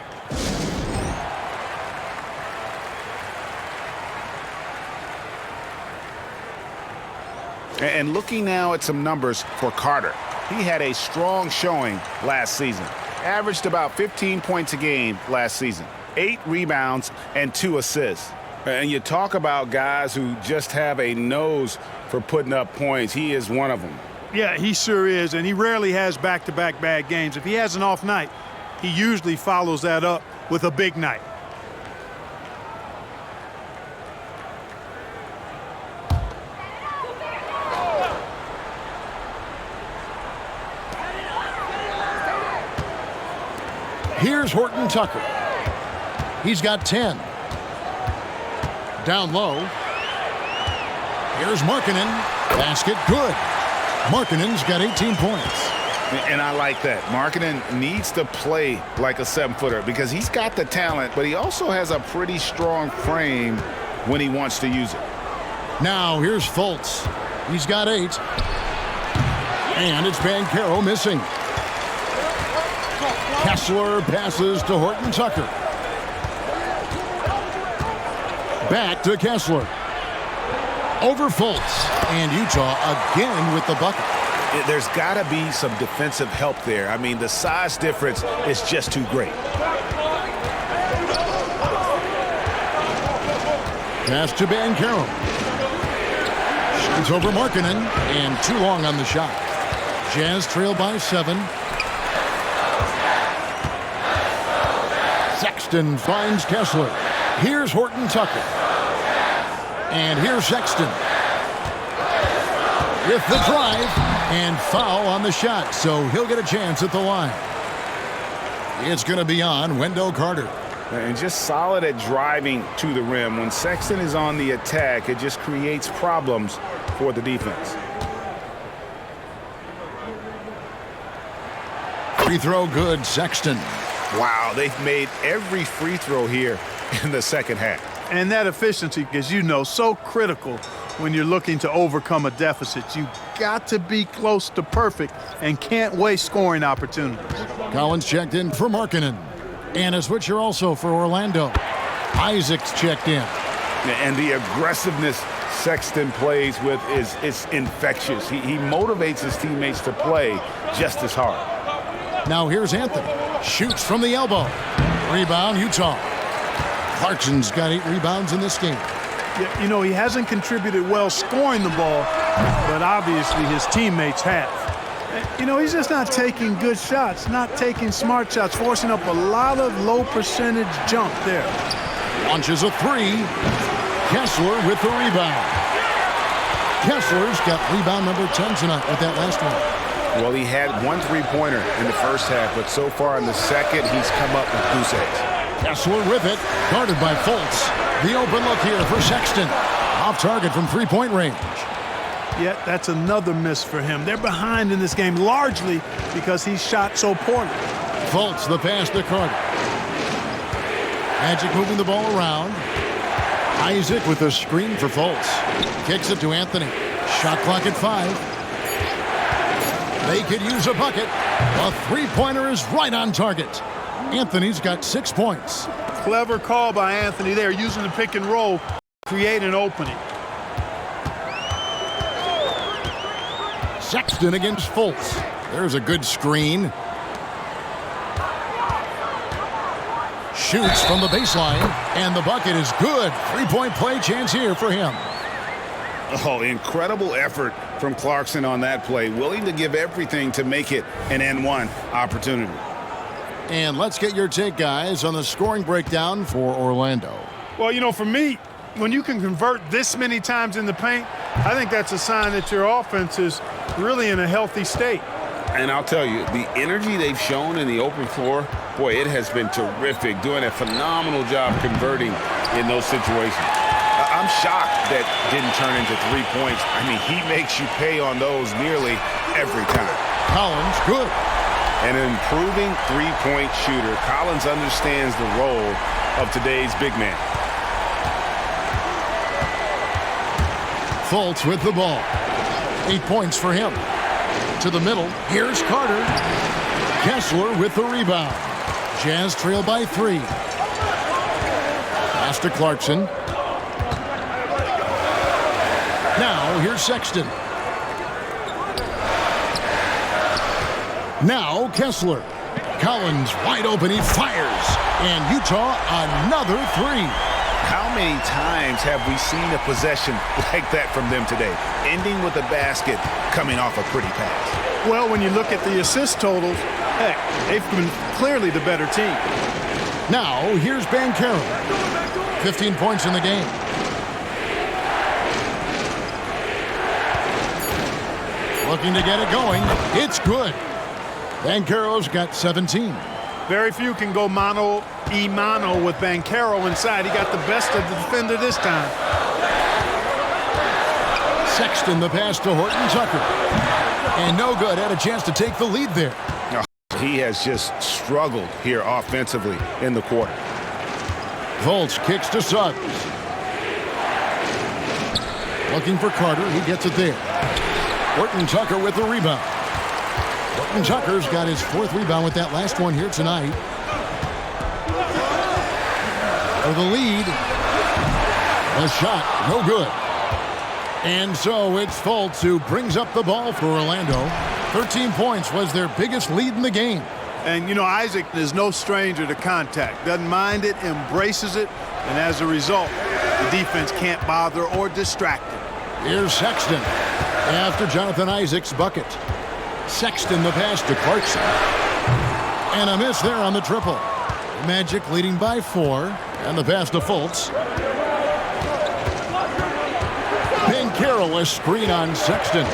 And looking now at some numbers for Carter. He had a strong showing last season. Averaged about 15 points a game last season. 8 rebounds and 2 assists. And you talk about guys who just have a nose for putting up points. He is one of them. Yeah, he sure is, and he rarely has back-to-back bad games. If he has an off night, he usually follows that up with a big night. Here's Horton Tucker. He's got 10. Down low. Here's Markkanen. Basket good. Markkanen's got 18 points. And I like that. Markkanen needs to play like a 7-footer because he's got the talent, but he also has a pretty strong frame when he wants to use it. Now here's Fultz. He's got 8. And it's Banchero missing. Kessler passes to Horton Tucker. Back to Kessler. Over Fultz. And Utah again with the bucket. There's got to be some defensive help there. I mean, the size difference is just too great. Pass to Banchero. Shoots over Markkanen, and too long on the shot. Jazz trail by 7. Sexton finds Kessler. Here's Horton Tucker. And here's Sexton. With the drive, and foul on the shot, so he'll get a chance at the line. It's going to be on Wendell Carter. And just solid at driving to the rim. When Sexton is on the attack, it just creates problems for the defense. Free throw good, Sexton. Wow, they've made every free throw here in the second half. And that efficiency, as you know, so critical when you're looking to overcome a deficit. You got to be close to perfect and can't waste scoring opportunities. Collins checked in for Markkanen. And a switcher also for Orlando. Isaacs checked in. And the aggressiveness Sexton plays with is infectious. He motivates his teammates to play just as hard. Now here's Anthony. Shoots from the elbow. Rebound, Utah. Clarkson's got 8 rebounds in this game. Yeah, you know, he hasn't contributed well scoring the ball, but obviously his teammates have. You know, he's just not taking good shots, not taking smart shots, forcing up a lot of low percentage jump there. Launches a 3. Kessler with the rebound. Kessler's got rebound number 10 tonight with that last one. Well, he had 1 3-pointer in the first half, but so far in the second, he's come up with goose eggs. Kessler with it, guarded by Fultz. The open look here for Sexton. Off target from 3-point range. Yet that's another miss for him. They're behind in this game largely because he shot so poorly. Fultz, the pass to Carter. Magic moving the ball around. Isaac with a screen for Fultz. Kicks it to Anthony. Shot clock at 5. They could use a bucket. A 3-pointer is right on target. Anthony's got 6 points. Clever call by Anthony there, using the pick and roll to create an opening. Sexton against Fultz. There's a good screen. Shoots from the baseline, and the bucket is good. 3-point play chance here for him. Oh, incredible effort from Clarkson on that play. Willing to give everything to make it an N1 opportunity. And let's get your take, guys, on the scoring breakdown for Orlando. Well, you know, for me, when you can convert this many times in the paint, I think that's a sign that your offense is really in a healthy state. And I'll tell you, the energy they've shown in the open floor, boy, it has been terrific, doing a phenomenal job converting in those situations. I'm shocked that didn't turn into 3 points. I mean, he makes you pay on those nearly every time. Collins, good. An improving 3-point shooter. Collins understands the role of today's big man. Fultz with the ball. 8 points for him. To the middle, here's Carter. Kessler with the rebound. Jazz trail by 3. Pass to Clarkson. Now, here's Sexton. Now, Kessler. Collins wide open, he fires. And Utah, another 3. How many times have we seen a possession like that from them today? Ending with a basket, coming off a pretty pass. Well, when you look at the assist totals, heck, they've been clearly the better team. Now, here's Banchero. 15 points in the game. Looking to get it going. It's good. Banchero's got 17. Very few can go mano-a-mano with Banchero inside. He got the best of the defender this time. Sexton the pass to Horton Tucker. And no good. Had a chance to take the lead there. He has just struggled here offensively in the quarter. Fultz kicks to Suggs. Looking for Carter. He gets it there. Horton Tucker with the rebound. Horton Tucker's got his 4th rebound with that last one here tonight. For the lead. A shot. No good. And so it's Fultz who brings up the ball for Orlando. 13 points was their biggest lead in the game. And, you know, Isaac is no stranger to contact. Doesn't mind it, embraces it, and as a result, the defense can't bother or distract him. Here's Sexton after Jonathan Isaac's bucket. Sexton the pass to Clarkson. And a miss there on the triple. Magic leading by 4. And the pass to Fultz. Banchero a screen on Sexton.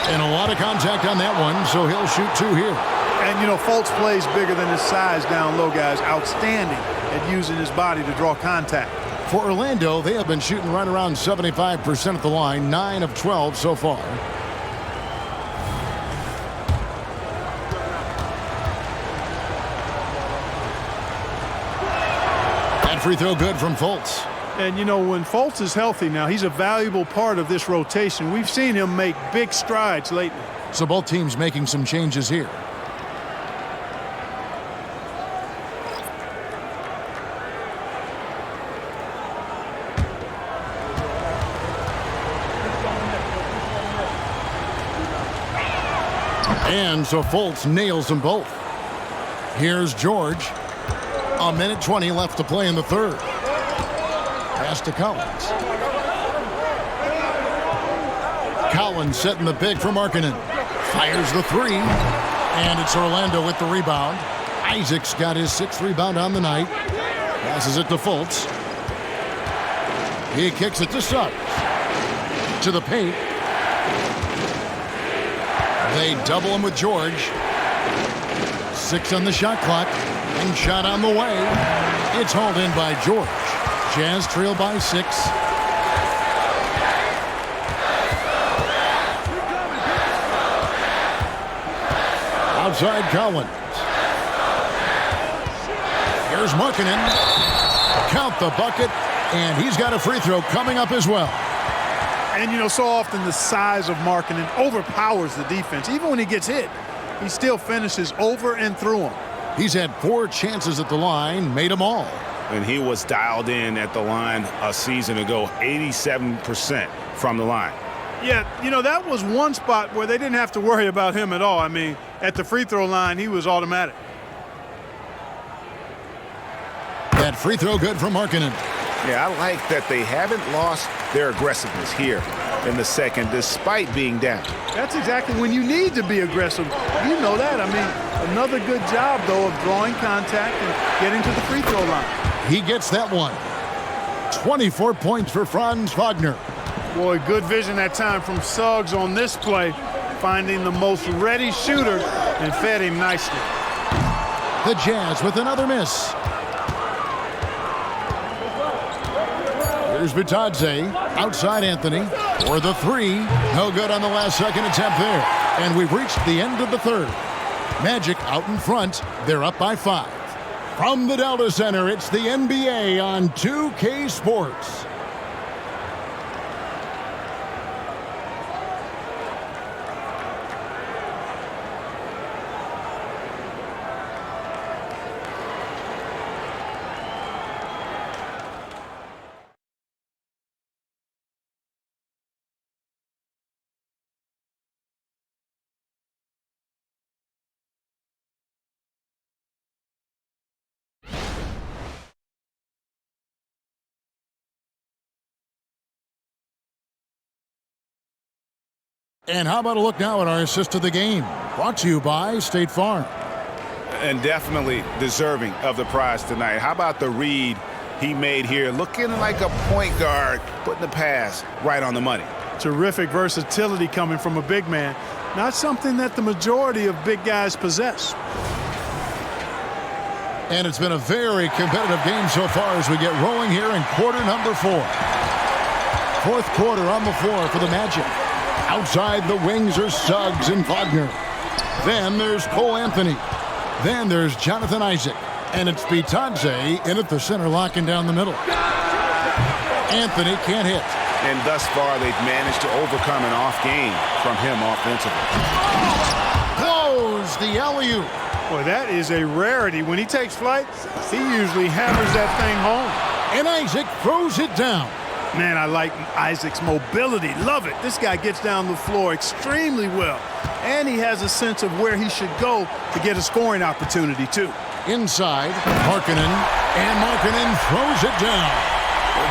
And a lot of contact on that one, so he'll shoot 2 here. And, you know, Fultz plays bigger than his size down low, guys. Outstanding at using his body to draw contact. For Orlando, they have been shooting right around 75% at the line, 9 of 12 so far. That free throw good from Fultz. And, you know, when Fultz is healthy now, he's a valuable part of this rotation. We've seen him make big strides lately. So both teams making some changes here. And so Fultz nails them both. Here's George. 1:20 left to play in the 3rd. Pass to Collins. Collins setting the pick for Markkanen. Fires the 3. And it's Orlando with the rebound. Isaac's got his 6th rebound on the night. Passes it to Fultz. He kicks it to Suggs. To the paint. They double him with George. 6 on the shot clock. And shot on the way. It's hauled in by George. Jazz trail by 6. Outside Collins. Here's Markkanen. Count the bucket. And he's got a free throw coming up as well. And, you know, so often the size of Markkanen overpowers the defense. Even when he gets hit, he still finishes over and through him. He's had 4 chances at the line, made them all. And he was dialed in at the line a season ago, 87% from the line. Yeah, you know, that was one spot where they didn't have to worry about him at all. I mean, at the free throw line, he was automatic. That free throw good from Markkanen. Yeah, I like that they haven't lost their aggressiveness here in the 2nd, despite being down. That's exactly when you need to be aggressive. You know that. I mean, another good job, though, of drawing contact and getting to the free throw line. He gets that one. 24 points for Franz Wagner. Boy, good vision that time from Suggs on this play, finding the most ready shooter and fed him nicely. The Jazz with another miss. Here's Bitadze, outside Anthony, for the 3. No good on the last second attempt there. And we've reached the end of the 3rd. Magic out in front. They're up by 5. From the Delta Center, it's the NBA on 2K Sports. And how about a look now at our assist to the game? Brought to you by State Farm. And definitely deserving of the prize tonight. How about the read he made here? Looking like a point guard, putting the pass right on the money. Terrific versatility coming from a big man. Not something that the majority of big guys possess. And it's been a very competitive game so far as we get rolling here in quarter number 4. Fourth quarter on the floor for the Magic. Outside the wings are Suggs and Wagner. Then there's Cole Anthony. Then there's Jonathan Isaac. And it's Bitadze in at the center, locking down the middle. Anthony can't hit. And thus far, they've managed to overcome an off game from him offensively. Close the alley-oop. Boy, that is a rarity. When he takes flight, he usually hammers that thing home. And Isaac throws it down. Man, I like Isaac's mobility. Love it. This guy gets down the floor extremely well. And he has a sense of where he should go to get a scoring opportunity, too. Inside, Markkanen. And Markkanen throws it down.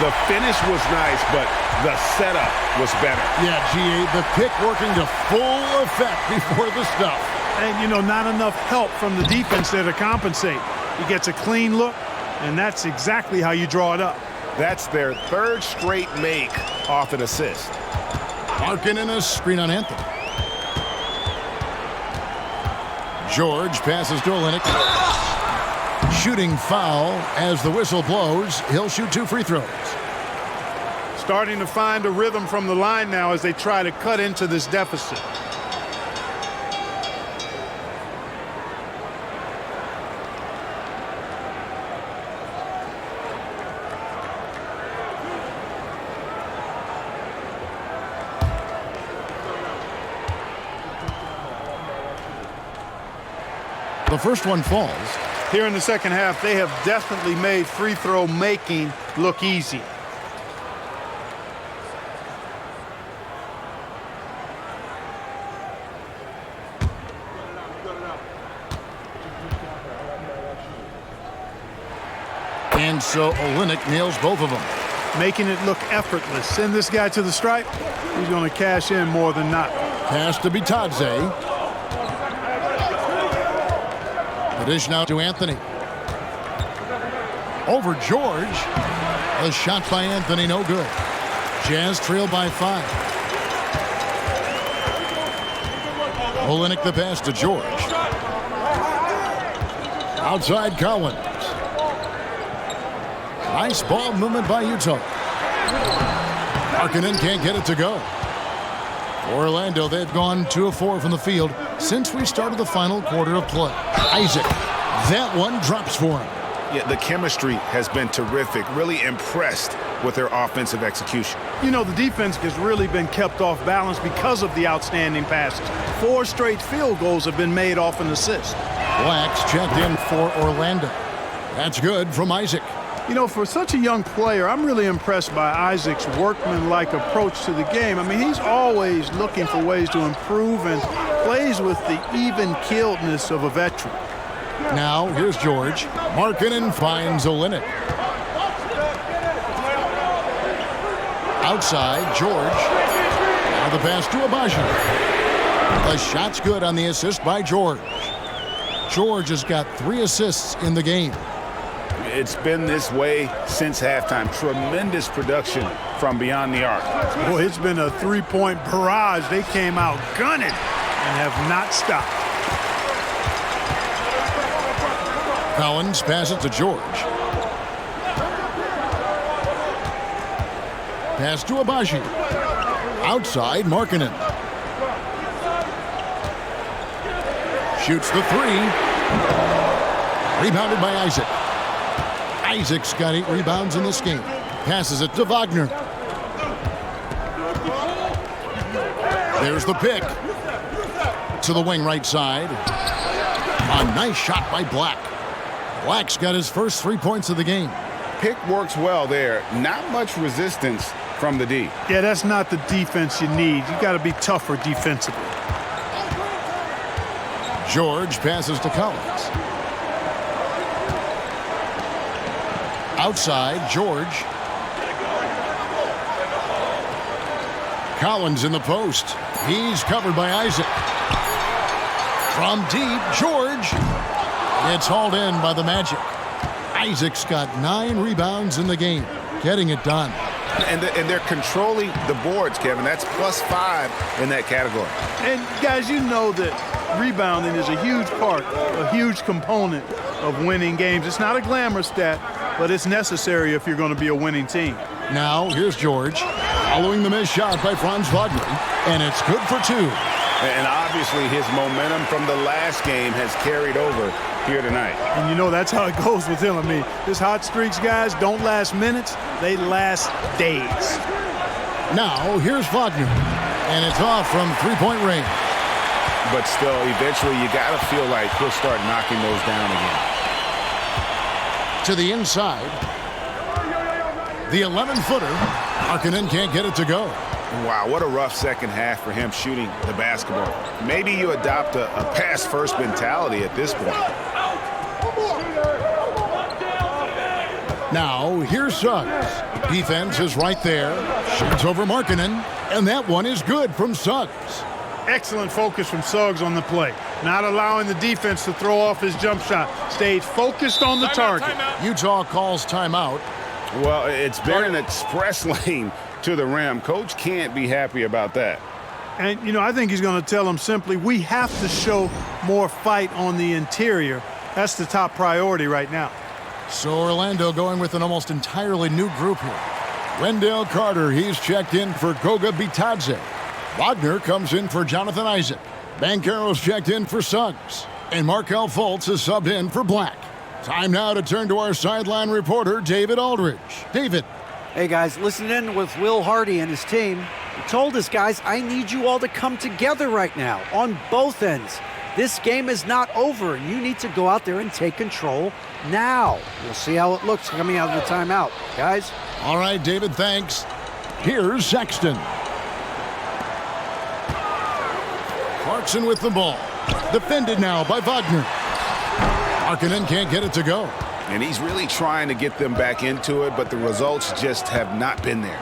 The finish was nice, but the setup was better. Yeah, G.A., the pick working to full effect before the stuff. And, you know, not enough help from the defense there to compensate. He gets a clean look, and that's exactly how you draw it up. That's their third straight make off an assist. Markkanen a screen on Anthony. George passes to Olynyk. Shooting foul as the whistle blows. He'll shoot 2 free throws. Starting to find a rhythm from the line now as they try to cut into this deficit. The first one falls. Here in the second half, they have definitely made free throw making look easy. And so Olynyk nails both of them. Making it look effortless. Send this guy to the stripe. He's going to cash in more than not. Pass to Bitadze. The dish now to Anthony. Over George. A shot by Anthony, no good. Jazz trail by 5. Olynyk the pass to George. Outside Collins. Nice ball movement by Utah. Markkanen can't get it to go. For Orlando, they've gone 2 of 4 from the field since we started the final quarter of play. Isaac, that one drops for him. Yeah, the chemistry has been terrific. Really impressed with their offensive execution. You know, the defense has really been kept off balance because of the outstanding passes. 4 straight field goals have been made off an assist. Blacks checked in for Orlando. That's good from Isaac. You know, for such a young player, I'm really impressed by Isaac's workmanlike approach to the game. I mean, he's always looking for ways to improve and plays with the even-keeledness of a veteran. Now, here's George. Markkanen finds Olynyk. Outside, George. Now the pass to Agbaji. The shot's good on the assist by George. George has got 3 assists in the game. It's been this way since halftime. Tremendous production from beyond the arc. Boy, it's been a 3-point barrage. They came out gunning and have not stopped. Collins passes to George. Pass to Agbaji. Outside, Markkanen. Shoots the 3. Rebounded by Isaac. Isaac's got 8 rebounds in this game. Passes it to Wagner. There's the pick. To the wing right side. A nice shot by Black. Black's got his first 3 points of the game. Pick works well there. Not much resistance from the D. Yeah, that's not the defense you need. You got to be tougher defensively. George passes to Collins. Outside, George. Collins in the post. He's covered by Isaac. From deep, George. It's hauled in by the Magic. Isaac's got 9 rebounds in the game, getting it done. And they're controlling the boards, Kevin. That's +5 in that category. And, guys, you know that rebounding is a huge part, a huge component of winning games. It's not a glamour stat, but it's necessary if you're going to be a winning team. Now, here's George, following the missed shot by Franz Wagner, and it's good for 2. And obviously his momentum from the last game has carried over here tonight. And you know that's how it goes with him. I mean, his hot streaks, guys, don't last minutes. They last days. Now, here's Wagner, and it's off from three-point range. But still, eventually you got to feel like he'll start knocking those down again. To the inside. The 11-footer. Markkanen can't get it to go. Wow, what a rough second half for him shooting the basketball. Maybe you adopt a pass-first mentality at this point. Now, here's Suggs. Defense is right there. Shoots over Markkanen, and that one is good from Suggs. Excellent focus from Suggs on the play. Not allowing the defense to throw off his jump shot. Stayed focused on the target. Utah calls timeout. Well, it's been an express lane to the rim. Coach can't be happy about that. And, you know, I think he's going to tell them simply, we have to show more fight on the interior. That's the top priority right now. So Orlando going with an almost entirely new group here. Wendell Carter, he's checked in for Goga Bitadze. Wagner comes in for Jonathan Isaac. Banchero's checked in for Suggs. And Markelle Fultz is subbed in for Black. Time now to turn to our sideline reporter, David Aldridge. David. Hey, guys, listen in with Will Hardy and his team. He told us, guys, I need you all to come together right now on both ends. This game is not over, and you need to go out there and take control now. We'll see how it looks coming out of the timeout, guys. All right, David, thanks. Here's Sexton. Clarkson with the ball. Defended now by Wagner. Markkanen can't get it to go. And he's really trying to get them back into it, but the results just have not been there.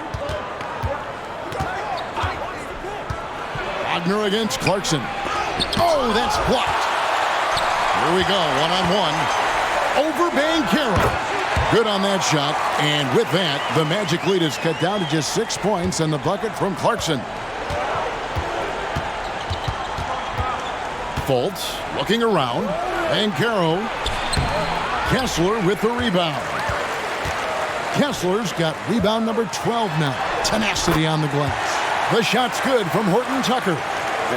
Wagner against Clarkson. Oh, that's blocked. Here we go, one-on-one. Over Banchero. Good on that shot, and with that, the Magic lead is cut down to just 6 points and the bucket from Clarkson. Fultz looking around. Banchero. Kessler with the rebound. Kessler's got rebound number 12 now. Tenacity on the glass. The shot's good from Horton Tucker.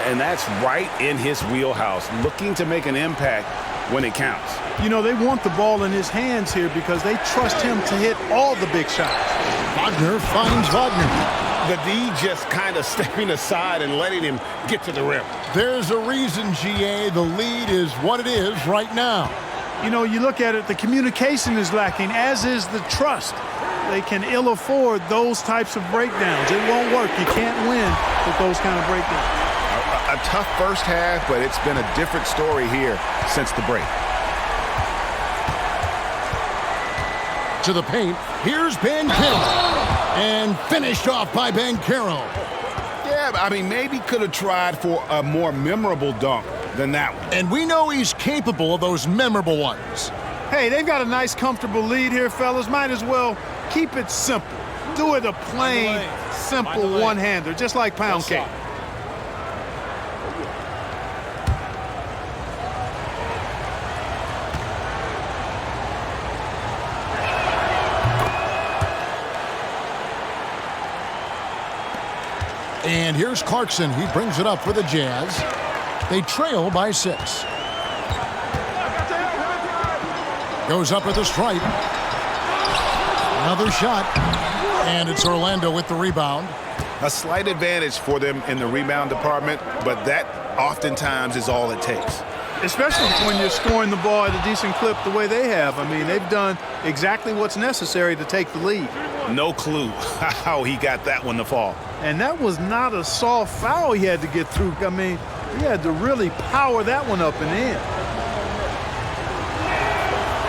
And that's right in his wheelhouse, looking to make an impact when it counts. You know, they want the ball in his hands here because they trust him to hit all the big shots. Wagner finds Wagner. The D just kind of stepping aside and letting him get to the rim. There's a reason, GA, the lead is what it is right now. You know, you look at it, the communication is lacking, as is the trust. They can ill afford those types of breakdowns. It won't work. You can't win with those kind of breakdowns. A tough first half, but it's been a different story here since the break. To the paint, here's Banchero. And finished off by Banchero. Yeah, I mean, maybe could have tried for a more memorable dunk than that one. And we know he's capable of those memorable ones. Hey, they've got a nice, comfortable lead here, fellas. Might as well keep it simple. Do it a plain, simple one-hander, just like pound cake. And here's Clarkson. He brings it up for the Jazz. They trail by 6. Goes up at the stripe. Another shot. And it's Orlando with the rebound. A slight advantage for them in the rebound department, but that oftentimes is all it takes. Especially when you're scoring the ball at a decent clip the way they have. I mean, they've done exactly what's necessary to take the lead. No clue how he got that one to fall. And that was not a soft foul he had to get through. I mean, he had to really power that one up and in.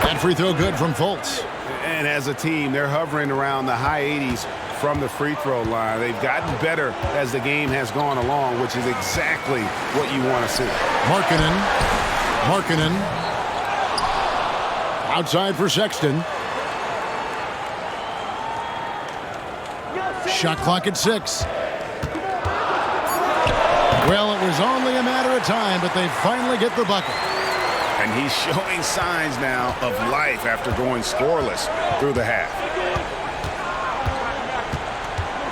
That free throw good from Fultz. And as a team, they're hovering around the high 80s from the free throw line. They've gotten better as the game has gone along, which is exactly what you want to see. Markkanen. Outside for Sexton. Shot clock at 6. Well, it was only a matter of time, but they finally get the bucket. And he's showing signs now of life after going scoreless through the half.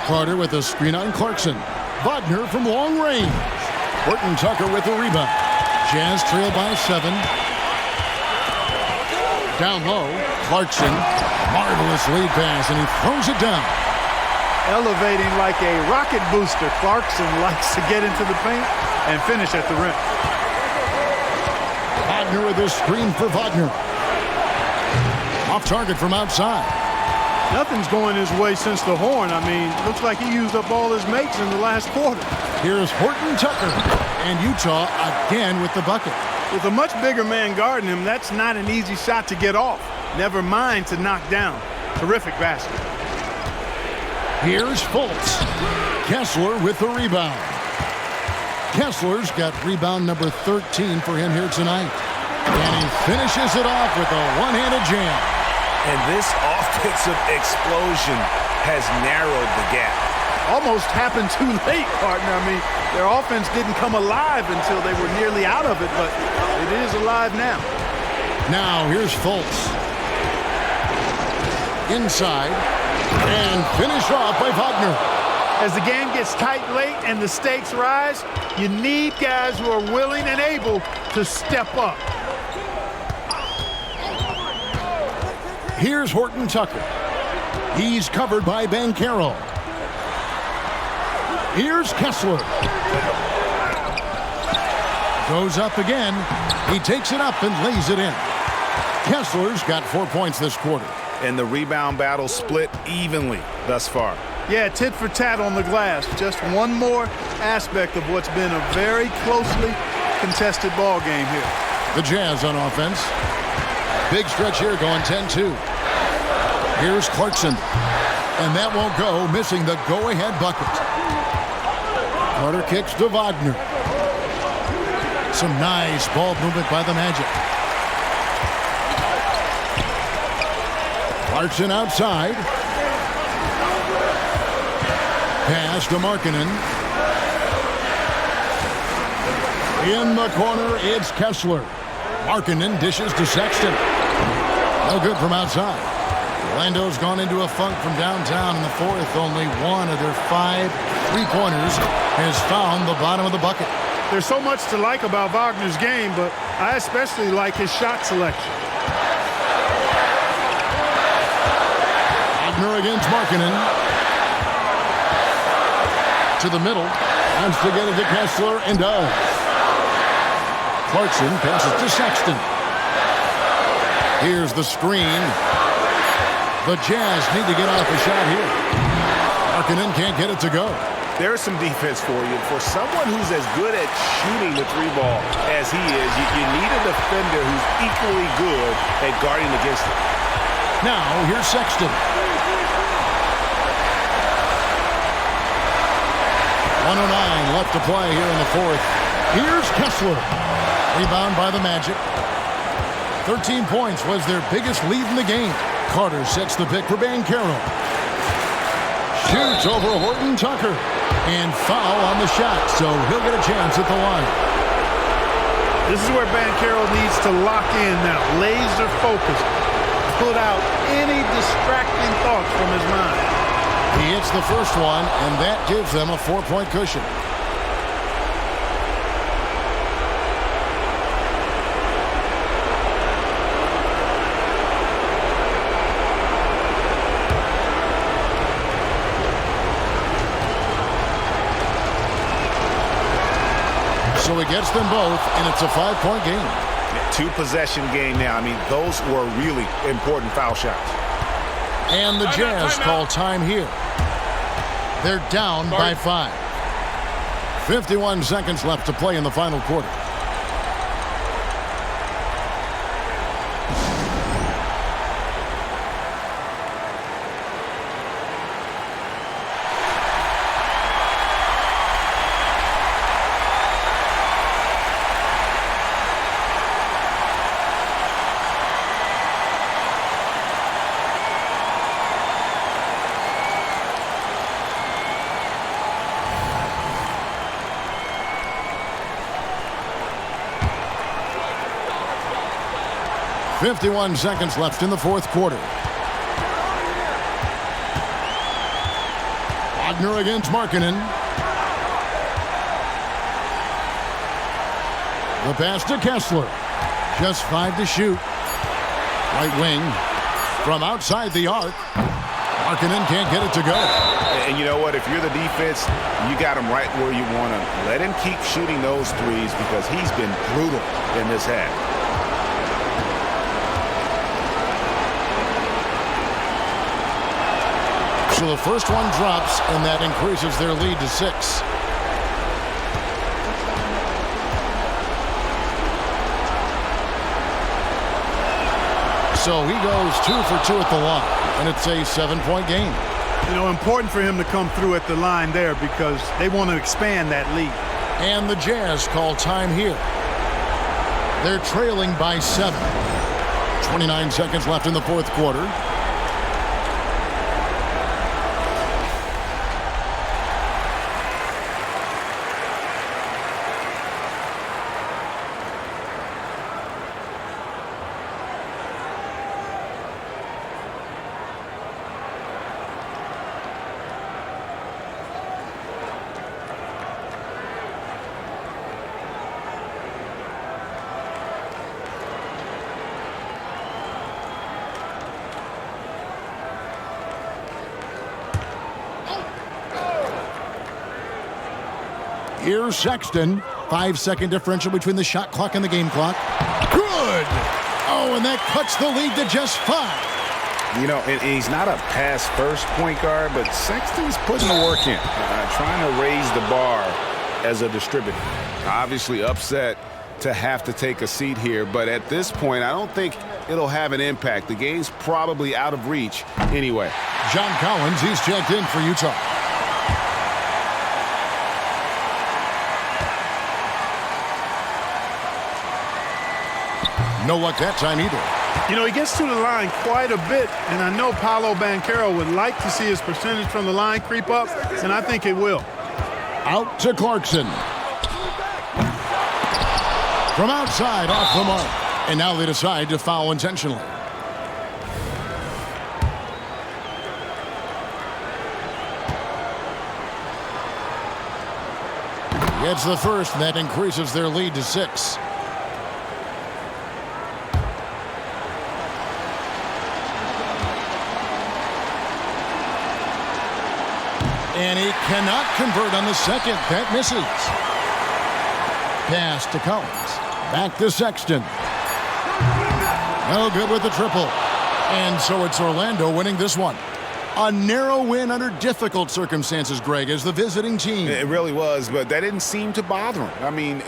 Carter with a screen on Clarkson. Wagner from long range. Horton Tucker with the rebound. Jazz trail by 7. Down low, Clarkson. Marvelous lead pass, and he throws it down. Elevating like a rocket booster, Clarkson likes to get into the paint and finish at the rim. Wagner with a screen for Wagner. Off target from outside. Nothing's going his way since the horn. I mean, looks like he used up all his makes in the last quarter. Here's Horton Tucker, and Utah again with the bucket. With a much bigger man guarding him, that's not an easy shot to get off. Never mind to knock down. Terrific basket. Here's Fultz. Kessler with the rebound. Kessler's got rebound number 13 for him here tonight. And he finishes it off with a one-handed jam. And this offensive explosion has narrowed the gap. Almost happened too late, partner. I mean, their offense didn't come alive until they were nearly out of it, but it is alive now. Now here's Fultz. Inside. And finished off by Wagner. As the game gets tight late and the stakes rise, you need guys who are willing and able to step up. Here's Horton Tucker. He's covered by Banchero. Here's Kessler. Goes up again. He takes it up and lays it in. Kessler's got 4 points this quarter. And the rebound battle split evenly thus far. Yeah, tit for tat on the glass. Just one more aspect of what's been a very closely contested ball game here. The Jazz on offense. Big stretch here going 10-2. Here's Clarkson. And that won't go, missing the go-ahead bucket. Carter kicks to Wagner. Some nice ball movement by the Magic. Clarkson outside. Pass to Markkanen. In the corner, it's Kessler. Markkanen dishes to Sexton. No good from outside. Orlando's gone into a funk from downtown in the fourth. Only one of their 5 3-pointers has found the bottom of the bucket. There's so much to like about Wagner's game, but I especially like his shot selection. Wagner against Markkanen. To the middle. Wants to get it to Kessler and does. Clarkson passes to Sexton. Here's the screen. The Jazz need to get off a shot here. Markkanen can't get it to go. There's some defense for you. For someone who's as good at shooting the 3-ball as he is, you need a defender who's equally good at guarding against it. Now, here's Sexton. 1:09 left to play here in the fourth. Here's Kessler. Rebound by the Magic. 13 points was their biggest lead in the game. Carter sets the pick for Banchero. Shoots over Horton Tucker. And foul on the shot, so he'll get a chance at the line. This is where Banchero needs to lock in now. Laser focus. Put out any distracting thoughts from his mind. He hits the first one, and that gives them a 4-point cushion. So he gets them both, and it's a 5-point game. 2-possession game now. I mean, those were really important foul shots. And the Jazz call time here. They're down by 5. 51 seconds left to play in the final quarter. 51 seconds left in the fourth quarter. Wagner against Markkanen. The pass to Kessler. Just 5 to shoot. Right wing from outside the arc. Markkanen can't get it to go. And you know what? If you're the defense, you got him right where you want him. Let him keep shooting those threes because he's been brutal in this half. So the first one drops, and that increases their lead to 6. So he goes 2 for 2 at the line, and it's a 7-point game. You know, important for him to come through at the line there because they want to expand that lead. And the Jazz call time here. They're trailing by 7. 29 seconds left in the fourth quarter. Here's Sexton. 5-second differential between the shot clock and the game clock. Good! Oh, and that cuts the lead to just 5. You know, and he's not a pass-first point guard, but Sexton's putting the work in, trying to raise the bar as a distributor. Obviously upset to have to take a seat here, but at this point, I don't think it'll have an impact. The game's probably out of reach anyway. John Collins, he's checked in for Utah. No luck that time either. You know, he gets to the line quite a bit, and I know Paolo Banchero would like to see his percentage from the line creep up, and I think it will. Out to Clarkson. From outside, off the mark. And now they decide to foul intentionally. Gets the first, and that increases their lead to 6. And he cannot convert on the second. That misses. Pass to Collins. Back to Sexton. No good with the triple. And so it's Orlando winning this one. A narrow win under difficult circumstances, Greg, as the visiting team. It really was, but that didn't seem to bother him. I mean,